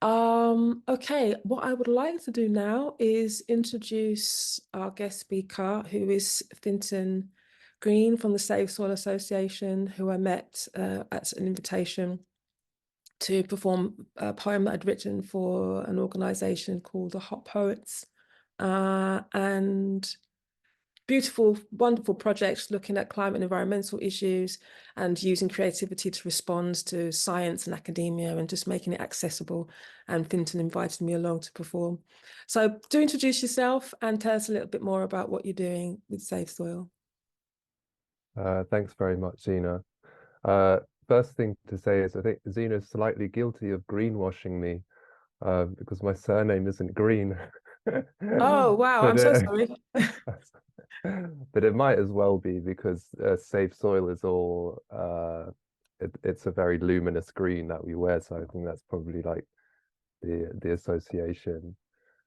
Okay, what I would like to do now is introduce our guest speaker, who is Fintan Green from the Save Soil Association, who I met at an invitation to perform a poem that I'd written for an organization called the Hot Poets, and beautiful, wonderful projects looking at climate and environmental issues and using creativity to respond to science and academia and just making it accessible. And Fintan invited me along to perform. So do introduce yourself and tell us a little bit more about what you're doing with Save Soil. Thanks very much, Zina. First thing to say is I think Zina's slightly guilty of greenwashing me because my surname isn't Green. Oh, wow, I'm so sorry. But it might as well be because Save Soil is all, it's a very luminous green that we wear. So I think that's probably like the association.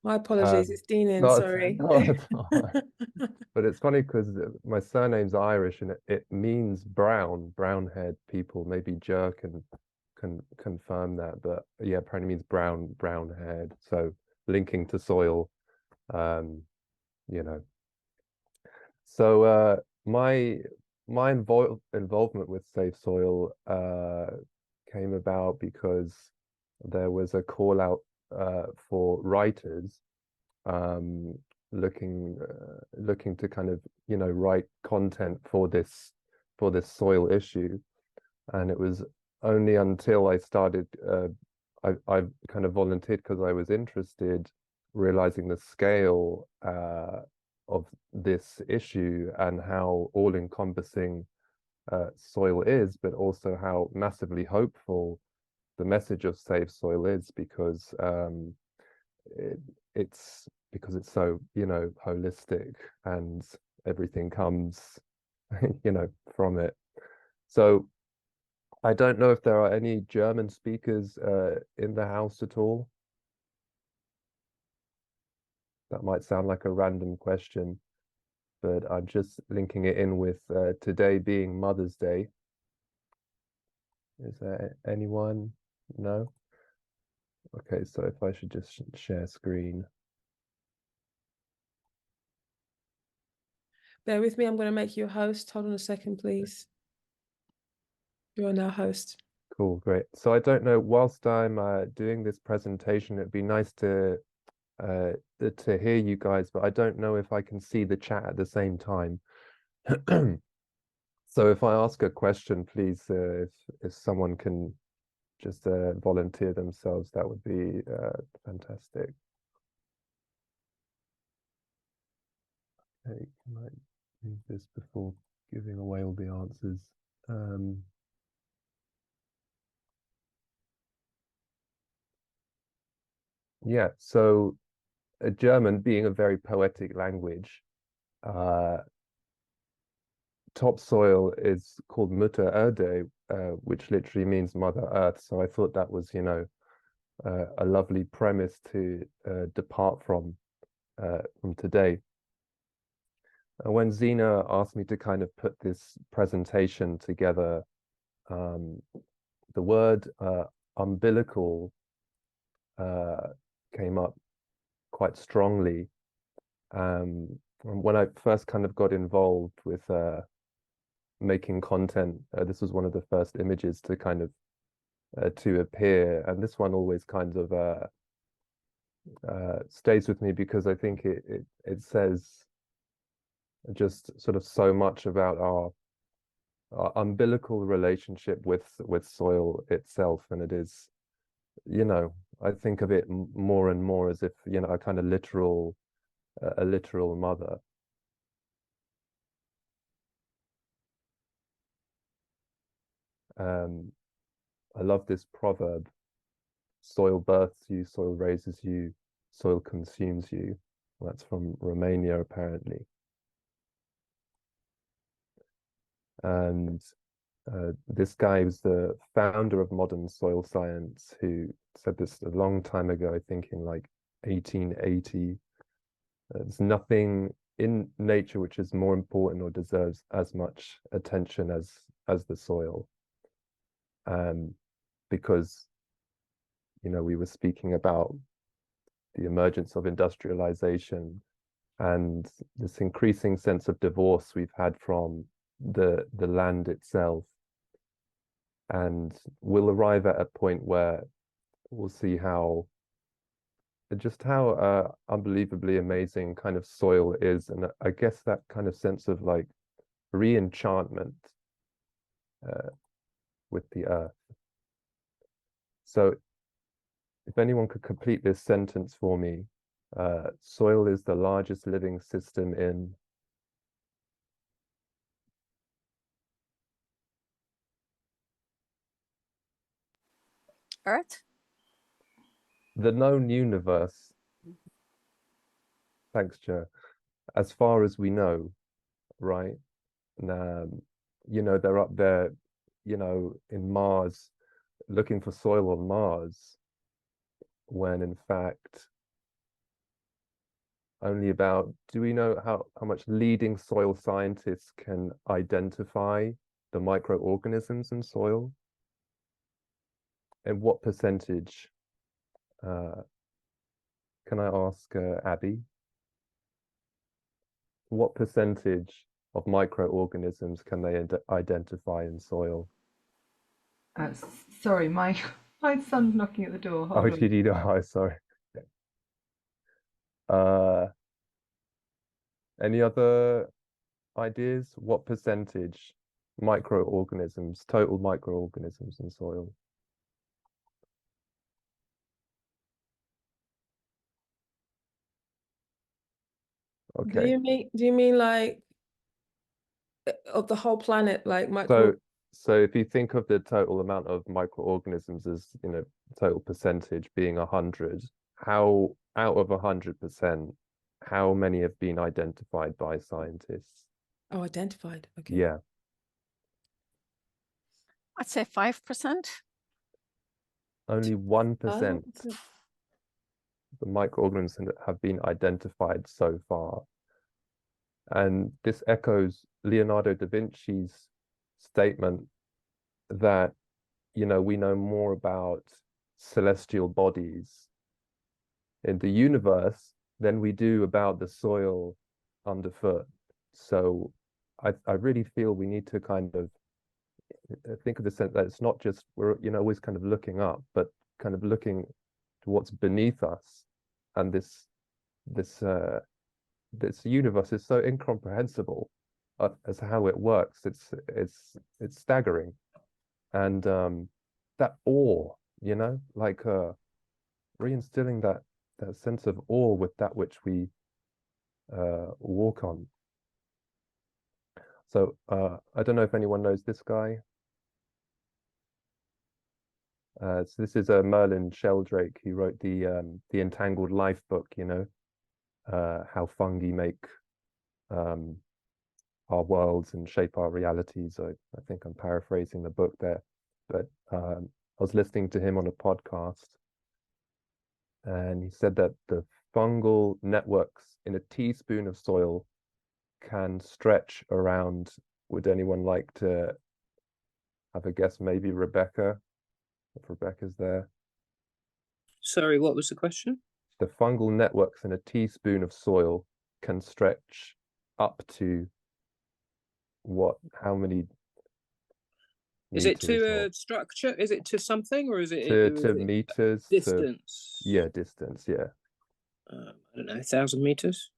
My apologies, it's Dineen, Not sorry. at all. But it's funny because my surname's Irish and it means brown-haired people. Maybe Jer can confirm that, but yeah, apparently means brown-haired. So linking to soil, you know. So my involvement with Save Soil came about because there was a call out for writers looking to kind of write content for this soil issue, and it was only until I started I kind of volunteered because I was interested, realizing the scale of this issue and how all-encompassing soil is, but also how massively hopeful the message of Save Soil is, because it's so holistic and everything comes from it. So I don't know if there are any German speakers in the house at all. That might sound like a random question, but I'm just linking it in with today being Mother's Day. Is there anyone? No? Okay, so if I should just share screen. Bear with me, I'm going to make you a host. Hold on a second, please. You are now host. Cool, great. So I don't know, whilst I'm doing this presentation, it'd be nice to hear you guys, but I don't know if I can see the chat at the same time. So if I ask a question, please, if someone can just volunteer themselves, that would be fantastic. Okay, can I move this before giving away all the answers? Yeah, so German being a very poetic language, topsoil is called Mutter Erde, which literally means Mother Earth. So I thought that was, you know, a lovely premise to depart from today. When Zina asked me to kind of put this presentation together, the word umbilical came up quite strongly. When I first kind of got involved with making content, this was one of the first images to kind of to appear, and this one always kind of stays with me because I think it says just sort of so much about our umbilical relationship with soil itself, and it is, you know, I think of it more and more as if, you know, a kind of literal mother. I love this proverb: soil births you, soil raises you, soil consumes you. That's from Romania, apparently. And this guy was the founder of modern soil science, who said this a long time ago, I think in like 1880. There's nothing in nature which is more important or deserves as much attention as the soil. Because, you know, we were speaking about the emergence of industrialization and this increasing sense of divorce we've had from the land itself. And we'll arrive at a point where we'll see how unbelievably amazing kind of soil is. And I guess that kind of sense of like re-enchantment with the earth. So if anyone could complete this sentence for me, soil is the largest living system in Earth? the known universe. Thanks, Joe. As far as we know, right? And, you know, they're up there, you know, in Mars, looking for soil on Mars, when in fact, only about, do we know how much leading soil scientists can identify the microorganisms in soil? And what percentage? Can I ask Abby? What percentage of microorganisms can they identify in soil? Sorry, my son's knocking at the door. Hold Oh, on. did you know? Oh, sorry. Any other ideas? What percentage microorganisms, total microorganisms in soil? Okay. Do you mean like of the whole planet, like micro? So if you think of the total amount of microorganisms as, you know, total percentage being 100, how out of 100%, how many have been identified by scientists? Oh, identified. Okay. Yeah. I'd say 5%. Only 1% Oh, the microorganisms that have been identified so far. And this echoes Leonardo da Vinci's statement that, you know, we know more about celestial bodies in the universe than we do about the soil underfoot. So I really feel we need to kind of think of the sense that it's not just we're, you know, always kind of looking up, but kind of looking to what's beneath us. And this universe is so incomprehensible as how it works. It's staggering. And that awe, you know, like reinstilling that sense of awe with that which we walk on. So I don't know if anyone knows this guy. So this is Merlin Sheldrake. He wrote the Entangled Life book, you know, how fungi make our worlds and shape our realities. I think I'm paraphrasing the book there, but I was listening to him on a podcast, and he said that the fungal networks in a teaspoon of soil can stretch around. Would anyone like to have a guess? Maybe Rebecca, if Rebecca's there. Sorry, what was the question? The fungal networks in a teaspoon of soil can stretch up to what? How many? Is it to meters a structure? Is it to something, or is it to meters? distance? Yeah, distance. Yeah. I don't know, 1,000 meters.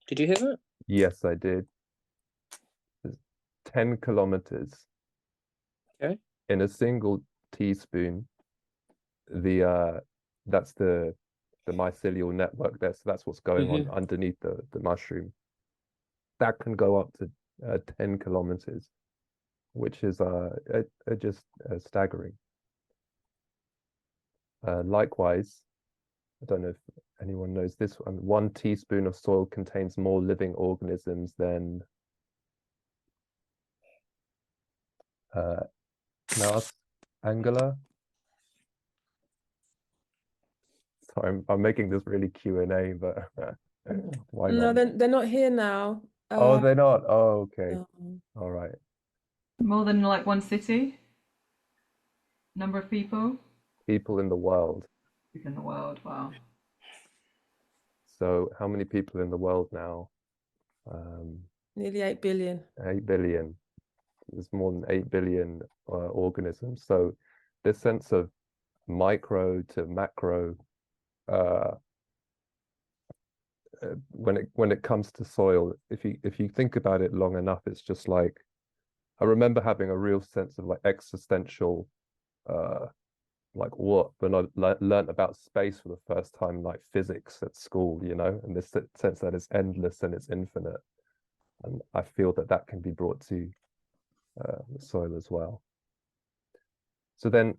Did you hear that? Yes, I did. 10 kilometers. Okay. In a single teaspoon. That's the mycelial network there. So that's what's going on underneath the mushroom. That can go up to 10 kilometers, which is just staggering. Likewise, I don't know if anyone knows this one. 1 teaspoon of soil contains more living organisms than Klaus Angela. Sorry, I'm making this really Q&A, but why no, not? they're not here now. Oh, they're not. Oh, okay. No. All right. More than like one city? Number of people? People in the world. People in the world, wow. So how many people in the world now? Nearly 8 billion. 8 billion. There's more than 8 billion organisms. So this sense of micro to macro, when it comes to soil, if you think about it long enough, it's just like, I remember having a real sense of like existential, like what when I learned about space for the first time, like physics at school, you know, and this sense that it's endless and it's infinite, and I feel that can be brought to the soil as well. So then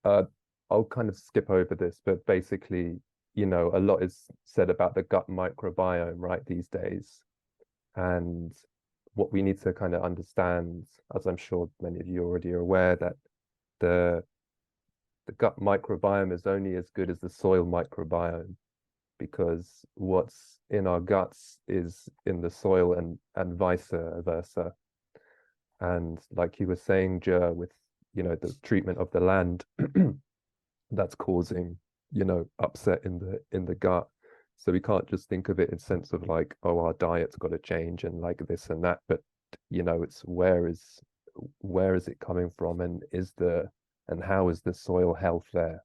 I'll kind of skip over this, but basically, you know, a lot is said about the gut microbiome, right, these days. And what we need to kind of understand, as I'm sure many of you already are aware, that the gut microbiome is only as good as the soil microbiome, because what's in our guts is in the soil and vice versa. And like you were saying, Jer, with, you know, the treatment of the land, that's causing, you know, upset in the gut. So we can't just think of it in sense of like, oh, our diet's got to change and like this and that, but you know, it's where is it coming from, and how is the soil health there?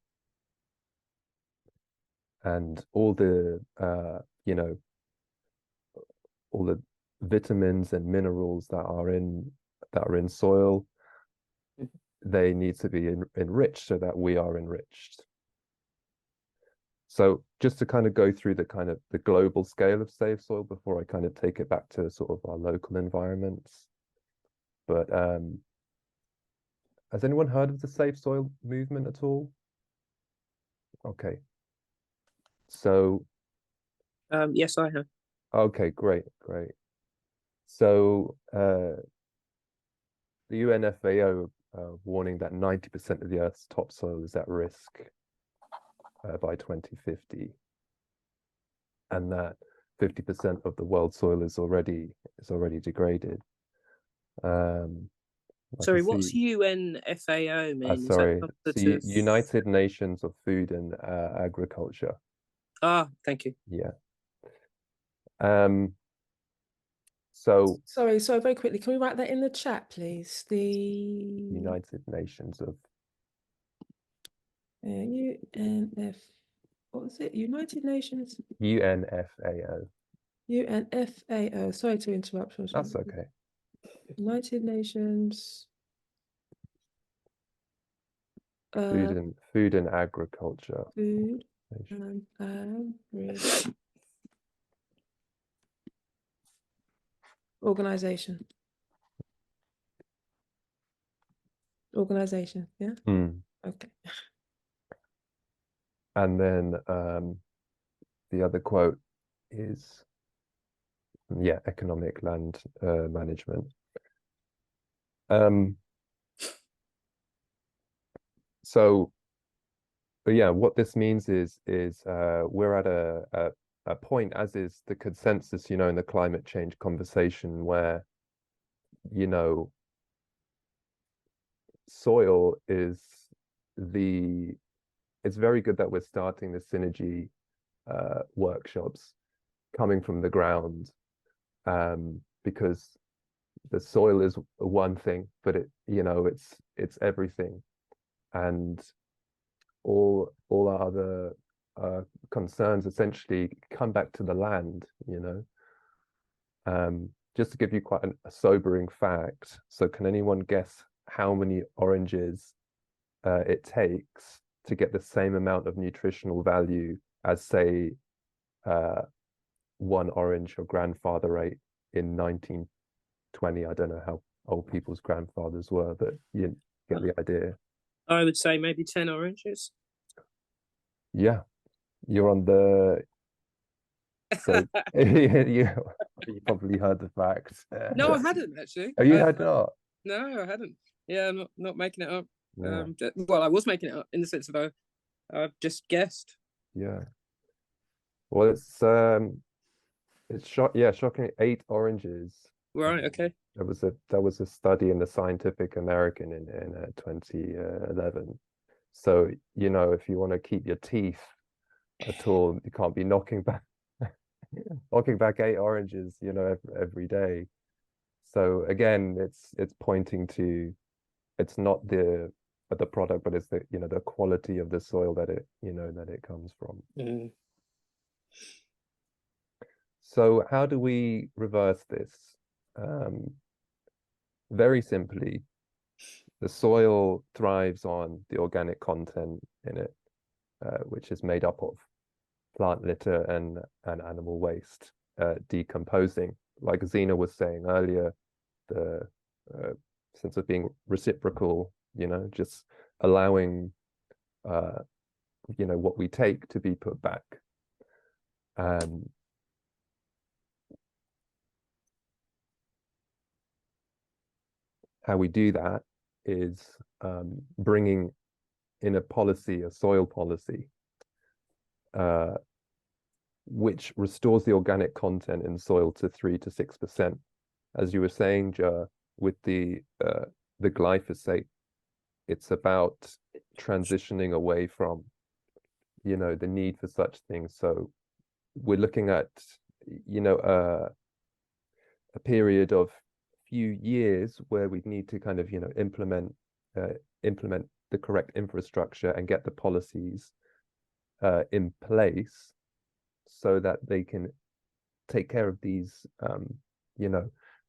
And all the you know, all the vitamins and minerals that are in soil, they need to be enriched so that we are enriched. So just to kind of go through the global scale of Save Soil before I kind of take it back to sort of our local environments. But has anyone heard of the Save Soil movement at all? Okay. So yes, I have. okay, great. So the UNFAO warning that 90% of the Earth's topsoil is at risk by 2050, and that 50% of the world soil is already degraded. Sorry, what's UNFAO mean? Is that Sorry, something so to- United Nations of Food and Agriculture. Ah, thank you. Yeah. So sorry, very quickly, can we write that in the chat, please? The United Nations of UNF, what was it? United Nations? UNFAO. UNFAO. Sorry to interrupt. That's okay. United Nations. Food and Agriculture. Food and Agriculture. Organization, yeah. Okay. And then the other quote is, yeah, economic land management. So, but yeah, what this means is we're at a point, as is the consensus, in the climate change conversation, where, soil is it's very good that we're starting the synergy workshops coming from the ground, because the soil is one thing, but it's everything, and all our other concerns essentially come back to the land. Just to give you quite a sobering fact, so can anyone guess how many oranges it takes to get the same amount of nutritional value as, say, one orange your grandfather ate in 1920? I don't know how old people's grandfathers were, but you get the idea. I would say maybe 10 oranges. Yeah, you're on the... So you probably heard the facts. No, I hadn't actually. Oh, you had not? No, I hadn't. Yeah, I'm not making it up. Yeah. Well, I was making it up in the sense of I've just guessed. Yeah. Well, it's shocking. 8 oranges. Right. Okay. There was a study in the Scientific American in 2011. So if you want to keep your teeth at all, you can't be knocking back 8 oranges, every day. So again, it's pointing to, it's not the product, but it's the the quality of the soil that it comes from. So how do we reverse this? Very simply, the soil thrives on the organic content in it, which is made up of plant litter and animal waste decomposing. Like Zena was saying earlier, the sense of being reciprocal, just allowing what we take to be put back. How we do that is bringing in a soil policy, which restores the organic content in soil to 3 to 6%. As you were saying, Ja, with the glyphosate, it's about transitioning away from, the need for such things. So we're looking at, a period of few years where we need to kind of, implement the correct infrastructure and get the policies in place so that they can take care of these,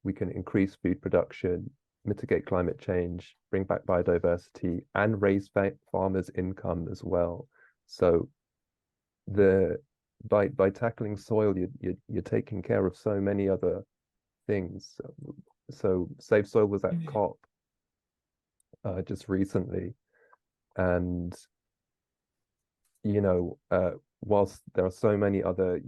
we can increase food production, mitigate climate change, bring back biodiversity, and raise farmers' income as well. So by tackling soil, you're taking care of so many other things. So Save Soil was at COP just recently, and whilst there are so many other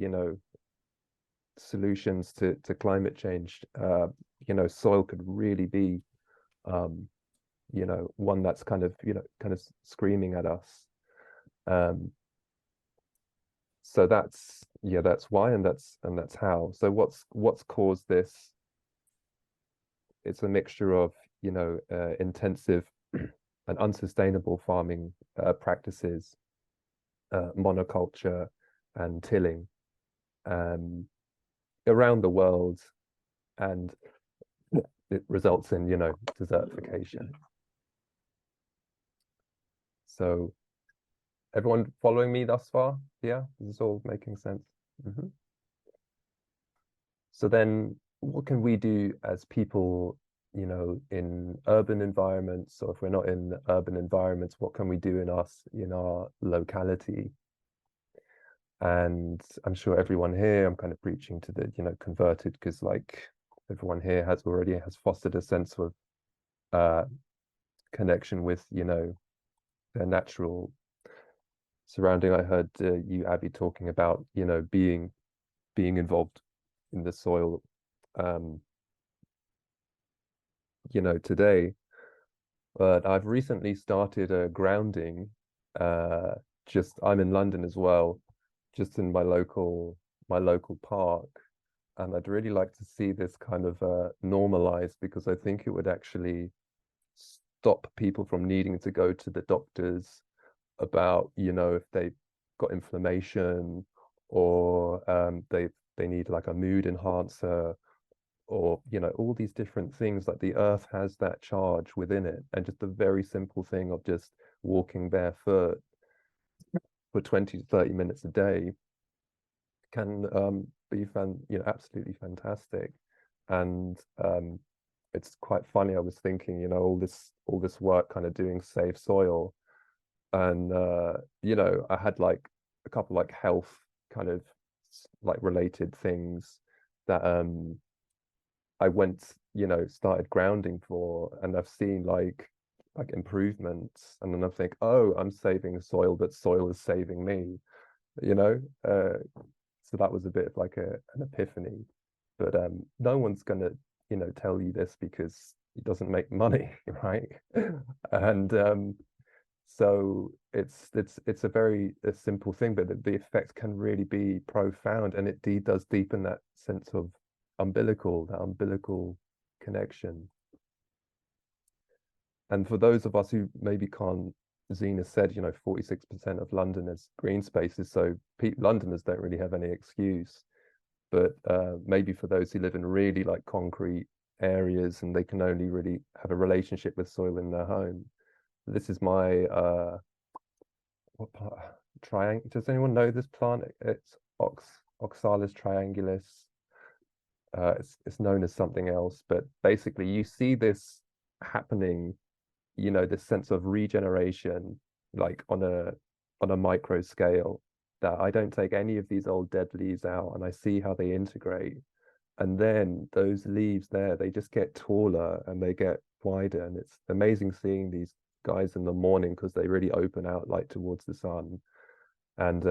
solutions to climate change. You know, soil could really be, you know, one that's kind of, you know, kind of screaming at us. So that's, yeah, that's why, and that's how. So what's caused this? It's a mixture of, you know, intensive and unsustainable farming practices, monoculture and tilling around the world, and it results in, you know, desertification. So everyone following me thus far? Yeah, this is all making sense. So then what can we do as people, you know, in urban environments, or if we're not in urban environments, what can we do in our locality? And I'm sure everyone here, I'm kind of preaching to the, you know, converted, because like everyone here has fostered a sense of connection with, you know, their natural surrounding. I heard you, Abby, talking about, you know, being involved in the soil, you know, today. But I've recently started grounding. I'm in London as well, just in my local park, and I'd really like to see this kind of normalized, because I think it would actually stop people from needing to go to the doctors about, you know, if they've got inflammation, or they need like a mood enhancer, or, you know, all these different things. Like the earth has that charge within it, and just the very simple thing of just walking barefoot for 20 to 30 minutes a day can be absolutely fantastic. And it's quite funny, I was thinking, you know, all this work kind of doing Save Soil, and you know, I had like a couple like health kind of like related things that I went, you know, started grounding for, and I've seen like improvements, and then I think, oh, I'm saving soil, but soil is saving me, you know. So that was a bit of like an epiphany. But no one's gonna, you know, tell you this, because it doesn't make money, right? And so it's a very simple thing, but the effect can really be profound, and it does deepen that sense of that umbilical connection. And for those of us who maybe can't, Zena said, you know, 46% of London is green spaces, so Londoners don't really have any excuse. But maybe for those who live in really like concrete areas, and they can only really have a relationship with soil in their home. This is my what part? Triangle. Does anyone know this plant? It's Oxalis triangulus. It's known as something else, but basically you see this happening, you know, this sense of regeneration, like on a micro scale, that I don't take any of these old dead leaves out, and I see how they integrate. And then those leaves there, they just get taller and they get wider. And it's amazing seeing these guys in the morning, because they really open out like towards the sun. And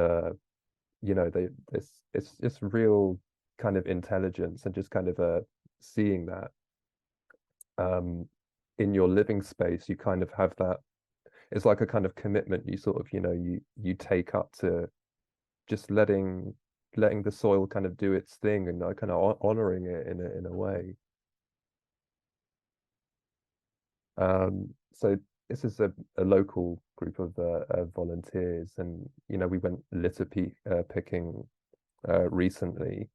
you know, it's just real kind of intelligence, and just kind of seeing that in your living space. You kind of have that, it's like a kind of commitment you sort of, you know, you take up to just letting the soil kind of do its thing, and kind of honoring it in a way. So this is a local group of volunteers, and you know, we went litter picking recently,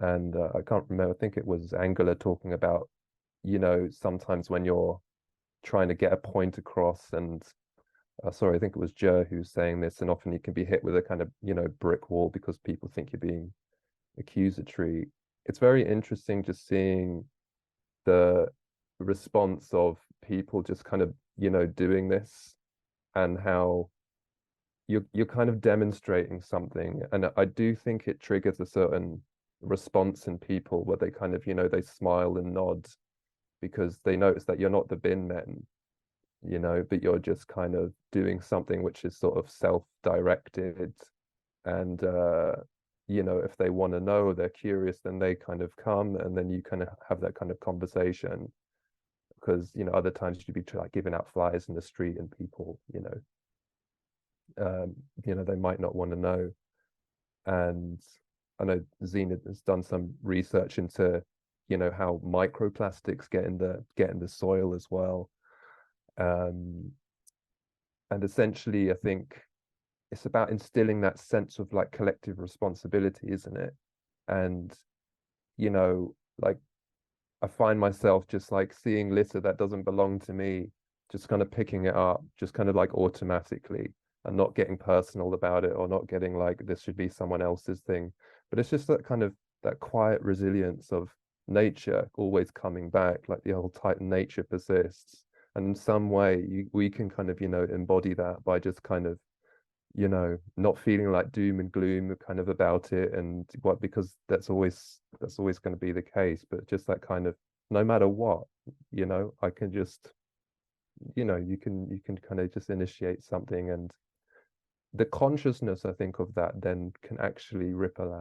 and I can't remember, I think it was Angela talking about, you know, sometimes when you're trying to get a point across, and sorry, I think it was Jer who's saying this, and often you can be hit with a kind of, you know, brick wall because people think you're being accusatory. It's very interesting just seeing the response of people just kind of, you know, doing this, and how you're kind of demonstrating something. And I do think it triggers a certain response in people, where they kind of, you know, they smile and nod, because they notice that you're not the bin men, you know, but you're just kind of doing something which is sort of self-directed, and you know, if they want to know, they're curious, then they kind of come, and then you kind of have that kind of conversation. Because, you know, other times you'd be like giving out flyers in the street and people, you know, they might not want to know. And I know Zena has done some research into, you know, how microplastics get in the soil as well. And essentially, I think it's about instilling that sense of like collective responsibility, isn't it? And, you know, like I find myself just like seeing litter that doesn't belong to me, just kind of picking it up, just kind of like automatically, and not getting personal about it, or not getting like this should be someone else's thing. But it's just that kind of that quiet resilience of nature always coming back, like the old Titan, nature persists. And in some way we can kind of, you know, embody that by just kind of, you know, not feeling like doom and gloom kind of about it, and what, because that's always going to be the case, but just that kind of, no matter what, you know, I can just, you know, you can kind of just initiate something, and the consciousness, I think, of that then can actually ripple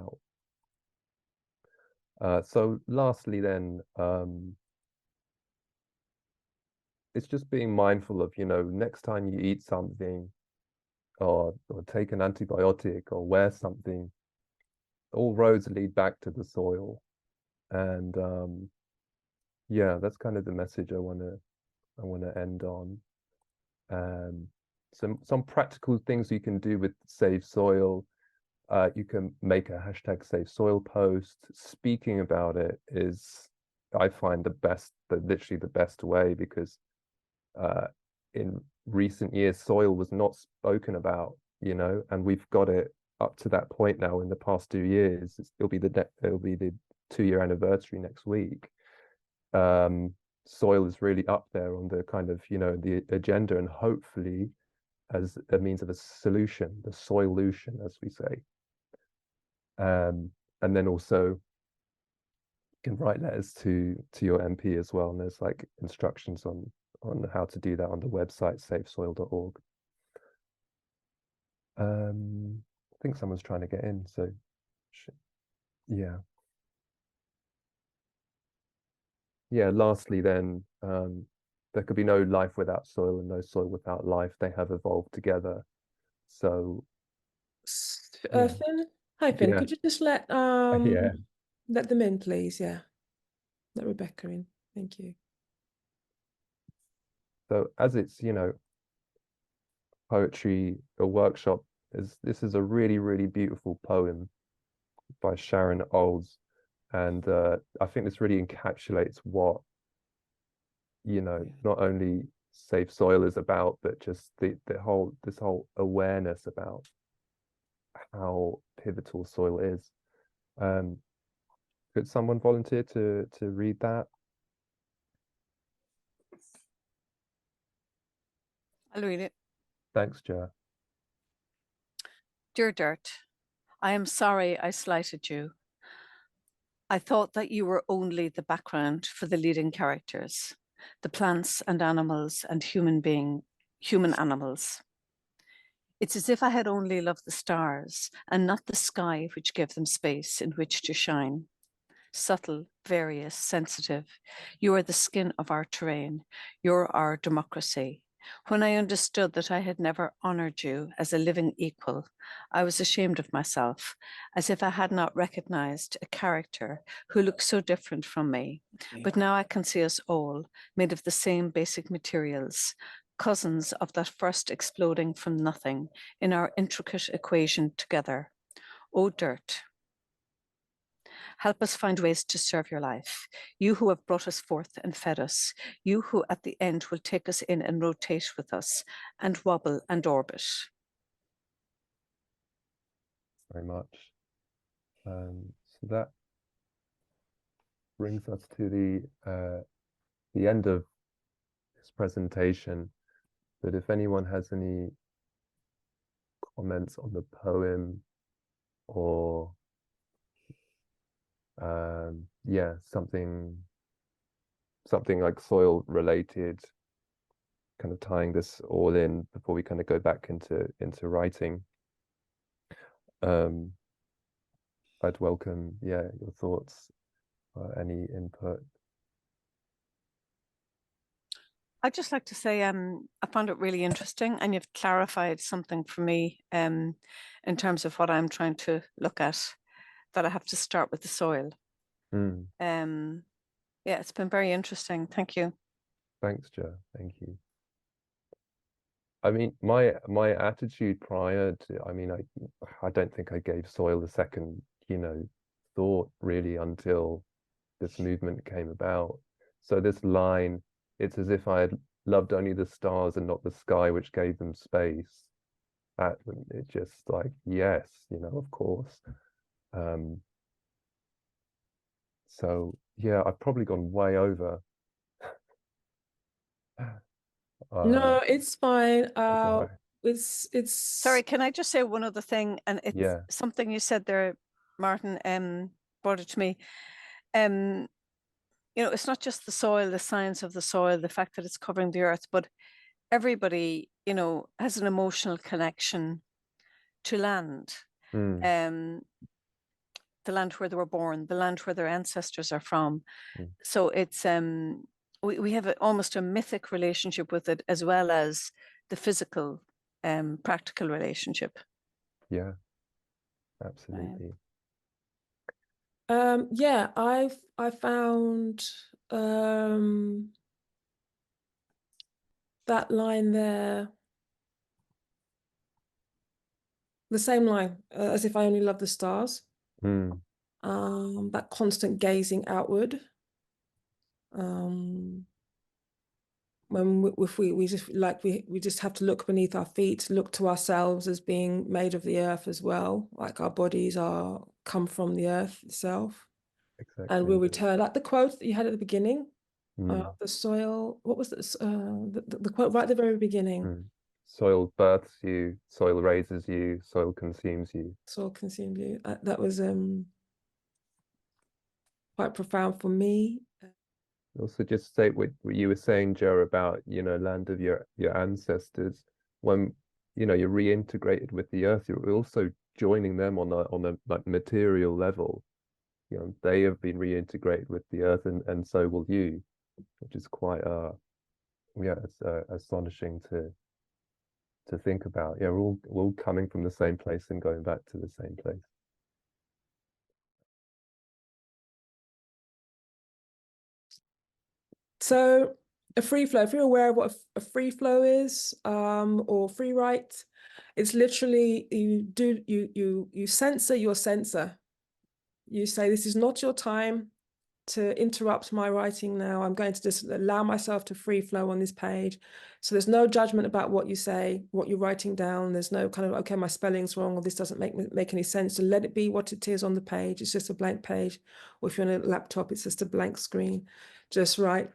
out. So lastly then, it's just being mindful of, you know, next time you eat something, or take an antibiotic, or wear something, all roads lead back to the soil. And yeah, that's kind of the message I want to end on. Some practical things you can do with Save Soil. You can make a hashtag Save Soil post. Speaking about it is, I find, literally the best way, because in recent years, soil was not spoken about, you know, and we've got it up to that point now in the past 2 years. It'll be the 2-year anniversary next week. Soil is really up there on the kind of, you know, the agenda, and hopefully as a means of a solution, the soilution, as we say. And then also you can write letters to your MP as well, and there's like instructions on how to do that on the website savesoil.org. I think someone's trying to get in, so yeah. Yeah, lastly then, there could be no life without soil, and no soil without life. They have evolved together. So yeah. Finn, hi Finn, Yeah. could you just let Yeah. let them in, please? Yeah, let Rebecca in. Thank you. So as it's, you know, poetry, a workshop, this is a really, really beautiful poem by Sharon Olds. And I think this really encapsulates what, you know, not only Safe Soil is about, but just this whole awareness about how pivotal soil is. Could someone volunteer to read that? I'll read it. Thanks, Jo. Dear Dirt, I am sorry I slighted you. I thought that you were only the background for the leading characters, the plants and animals and human animals. It's as if I had only loved the stars and not the sky, which gave them space in which to shine. Subtle, various, sensitive, you are the skin of our terrain. You're our democracy. When I understood that I had never honored you as a living equal, I was ashamed of myself, as if I had not recognized a character who looked so different from me. But now I can see us all, made of the same basic materials, cousins of that first exploding from nothing in our intricate equation together. Oh, Dirt. Help us find ways to serve your life. You who have brought us forth and fed us. You who at the end will take us in and rotate with us and wobble and orbit. Very much. So that brings us to the end of this presentation. But if anyone has any comments on the poem, or yeah, something like soil related, kind of tying this all in before we kind of go back into writing. I'd welcome, yeah, your thoughts, any input. I'd just like to say I found it really interesting, and you've clarified something for me in terms of what I'm trying to look at, that I have to start with the soil. Yeah, it's been very interesting. Thank you. Thanks, Jo. Thank you. I mean, my attitude prior to, I mean, I don't think I gave soil a second, thought really until this movement came about. So this line, it's as if I had loved only the stars and not the sky, which gave them space. That, it just like, yes, of course. So yeah, I've probably gone way over. No, it's fine. Right. It's Sorry, can I just say one other thing? And it's something you said there, Martin, brought it to me. It's not just the soil, the science of the soil, the fact that it's covering the earth, but everybody, has an emotional connection to land. The land where they were born, the land where their ancestors are from. So it's we have almost a mythic relationship with it, as well as the physical, practical relationship. Yeah, absolutely. Yeah, I found that line there, the same line, as if I only love the stars. That constant gazing outward. When we just have to look beneath our feet, look to ourselves as being made of the earth as well, like our bodies come from the earth itself. Exactly. And we'll return, like the quote that you had at the beginning, the soil, what was this, the quote right at the very beginning? Soil births you, soil raises you, soil consumes you. Soil consumes you. That was quite profound for me. Also, just say what you were saying, Jo, about land of your ancestors. When you're reintegrated with the earth, you're also joining them on a like material level. They have been reintegrated with the earth, and so will you, which is quite it's astonishing to think about. Yeah, we're all coming from the same place and going back to the same place. So a free flow, if you're aware of what a free flow is, or free write, it's literally you censor your censor. You say, this is not your time to interrupt my writing now. I'm going to just allow myself to free flow on this page. So there's no judgment about what you say, what you're writing down. There's no kind of, okay, my spelling's wrong, or this doesn't make any sense. So let it be what it is on the page. It's just a blank page. Or if you're on a laptop, it's just a blank screen. Just write.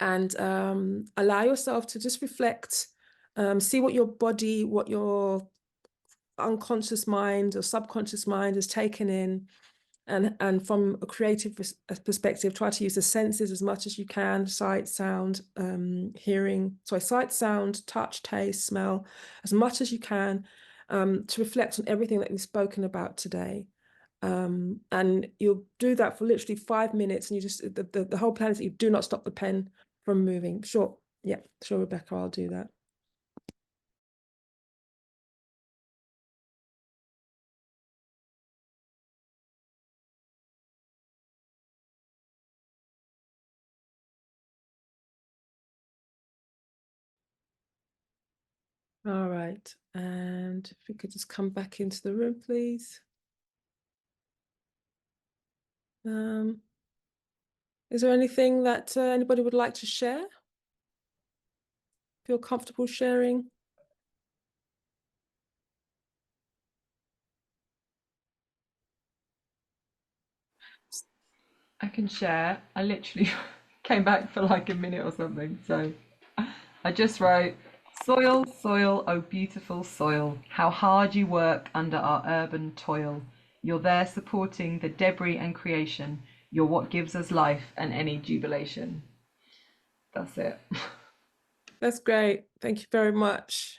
And allow yourself to just reflect, see what your body, what your unconscious mind or subconscious mind has taken in, and from a creative perspective, try to use the senses as much as you can: sight, sound, sight, sound, touch, taste, smell, as much as you can, to reflect on everything that we've spoken about today. And you'll do that for literally 5 minutes, and you just the whole plan is that you do not stop the pen from moving. Sure. Yeah, sure, Rebecca, I'll do that. All right, and if we could just come back into the room, please. Is there anything that anybody would like to share? Feel comfortable sharing? I can share. I literally came back for like a minute or something. So I just wrote, soil, soil, oh beautiful soil, how hard you work under our urban toil. You're there supporting the debris and creation. You're what gives us life and any jubilation. That's it. That's great. Thank you very much.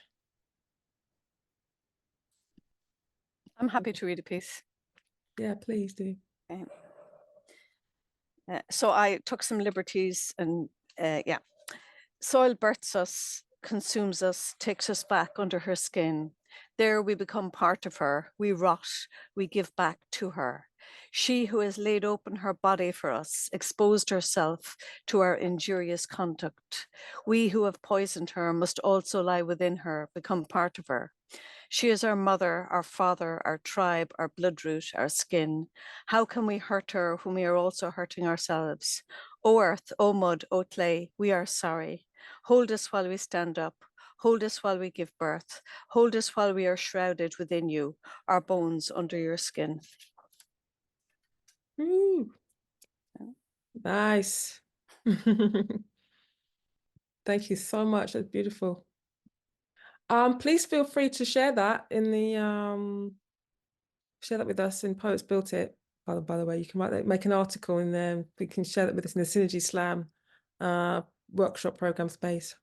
I'm happy to read a piece. Yeah, please do. Okay. So I took some liberties and yeah. Soil births us, consumes us, takes us back under her skin. There we become part of her, we rot, we give back to her. She who has laid open her body for us, exposed herself to our injurious conduct. We who have poisoned her must also lie within her, become part of her. She is our mother, our father, our tribe, our bloodroot, our skin. How can we hurt her whom we are also hurting ourselves? O earth, O mud, O clay, we are sorry. Hold us while we stand up. Hold us while we give birth. Hold us while we are shrouded within you, our bones under your skin. Ooh. Nice. Thank you so much. That's beautiful. Please feel free to share that in the share that with us in Poets Built It. By the way, you can make an article in there. We can share that with us in the Synergy Slam workshop program space.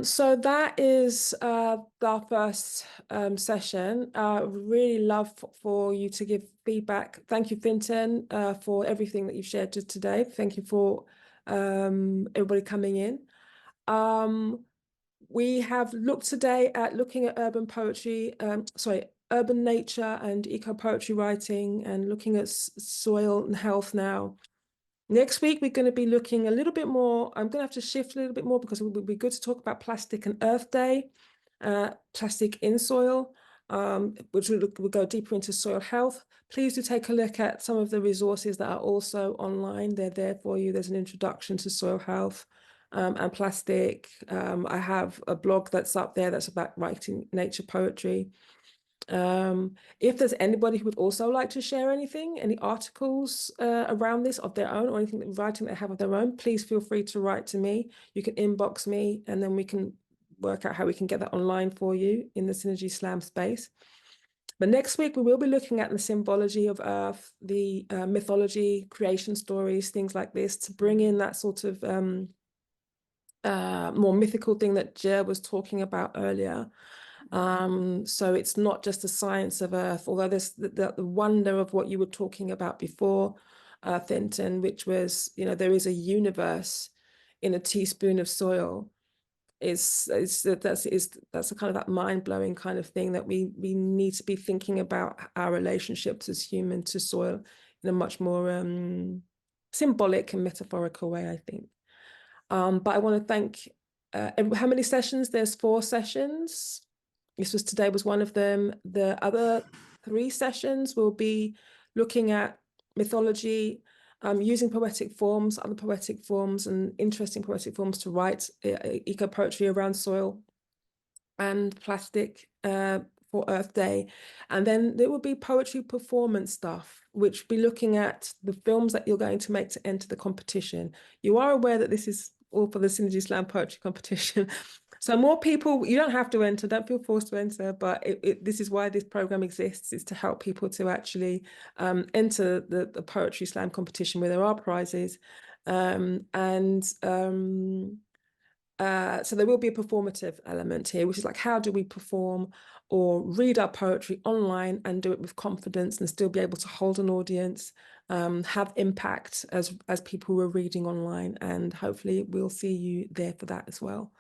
So that is our first session. Really love for you to give feedback. Thank you, Fintan, for everything that you've shared today. Thank you for everybody coming in. We have looked today at looking at urban poetry, urban nature and eco-poetry writing, and looking at soil and health now. Next week, we're going to be looking a little bit more. I'm going to have to shift a little bit more because it would be good to talk about Plastic and Earth Day, plastic in soil, which will go deeper into soil health. Please do take a look at some of the resources that are also online. They're there for you. There's an introduction to soil health and plastic. I have a blog that's up there that's about writing nature poetry. If there's anybody who would also like to share anything, any articles around this of their own, or anything writing they have of their own, please feel free to write to me. You can inbox me, and then we can work out how we can get that online for you in the Synergy Slam space. But next week, we will be looking at the symbology of Earth, the mythology, creation stories, things like this, to bring in that sort of more mythical thing that Jer was talking about earlier. So it's not just the science of Earth, although there's the wonder of what you were talking about before, Fintan, which was, there is a universe in a teaspoon of soil. That's a kind of that mind-blowing kind of thing that we need to be thinking about our relationships as human to soil in a much more symbolic and metaphorical way, I think. But I want to thank how many sessions? There's 4 sessions. Today was one of them. The other 3 sessions will be looking at mythology, using poetic forms, other poetic forms, and interesting poetic forms to write eco-poetry around soil and plastic for Earth Day. And then there will be poetry performance stuff, which will be looking at the films that you're going to make to enter the competition. You are aware that this is all for the Synergy Slam Poetry Competition. So more people, you don't have to enter, don't feel forced to enter, but this is why this program exists, is to help people to actually enter the Poetry Slam competition where there are prizes. So there will be a performative element here, which is like, how do we perform or read our poetry online and do it with confidence and still be able to hold an audience, have impact as people who are reading online, and hopefully we'll see you there for that as well.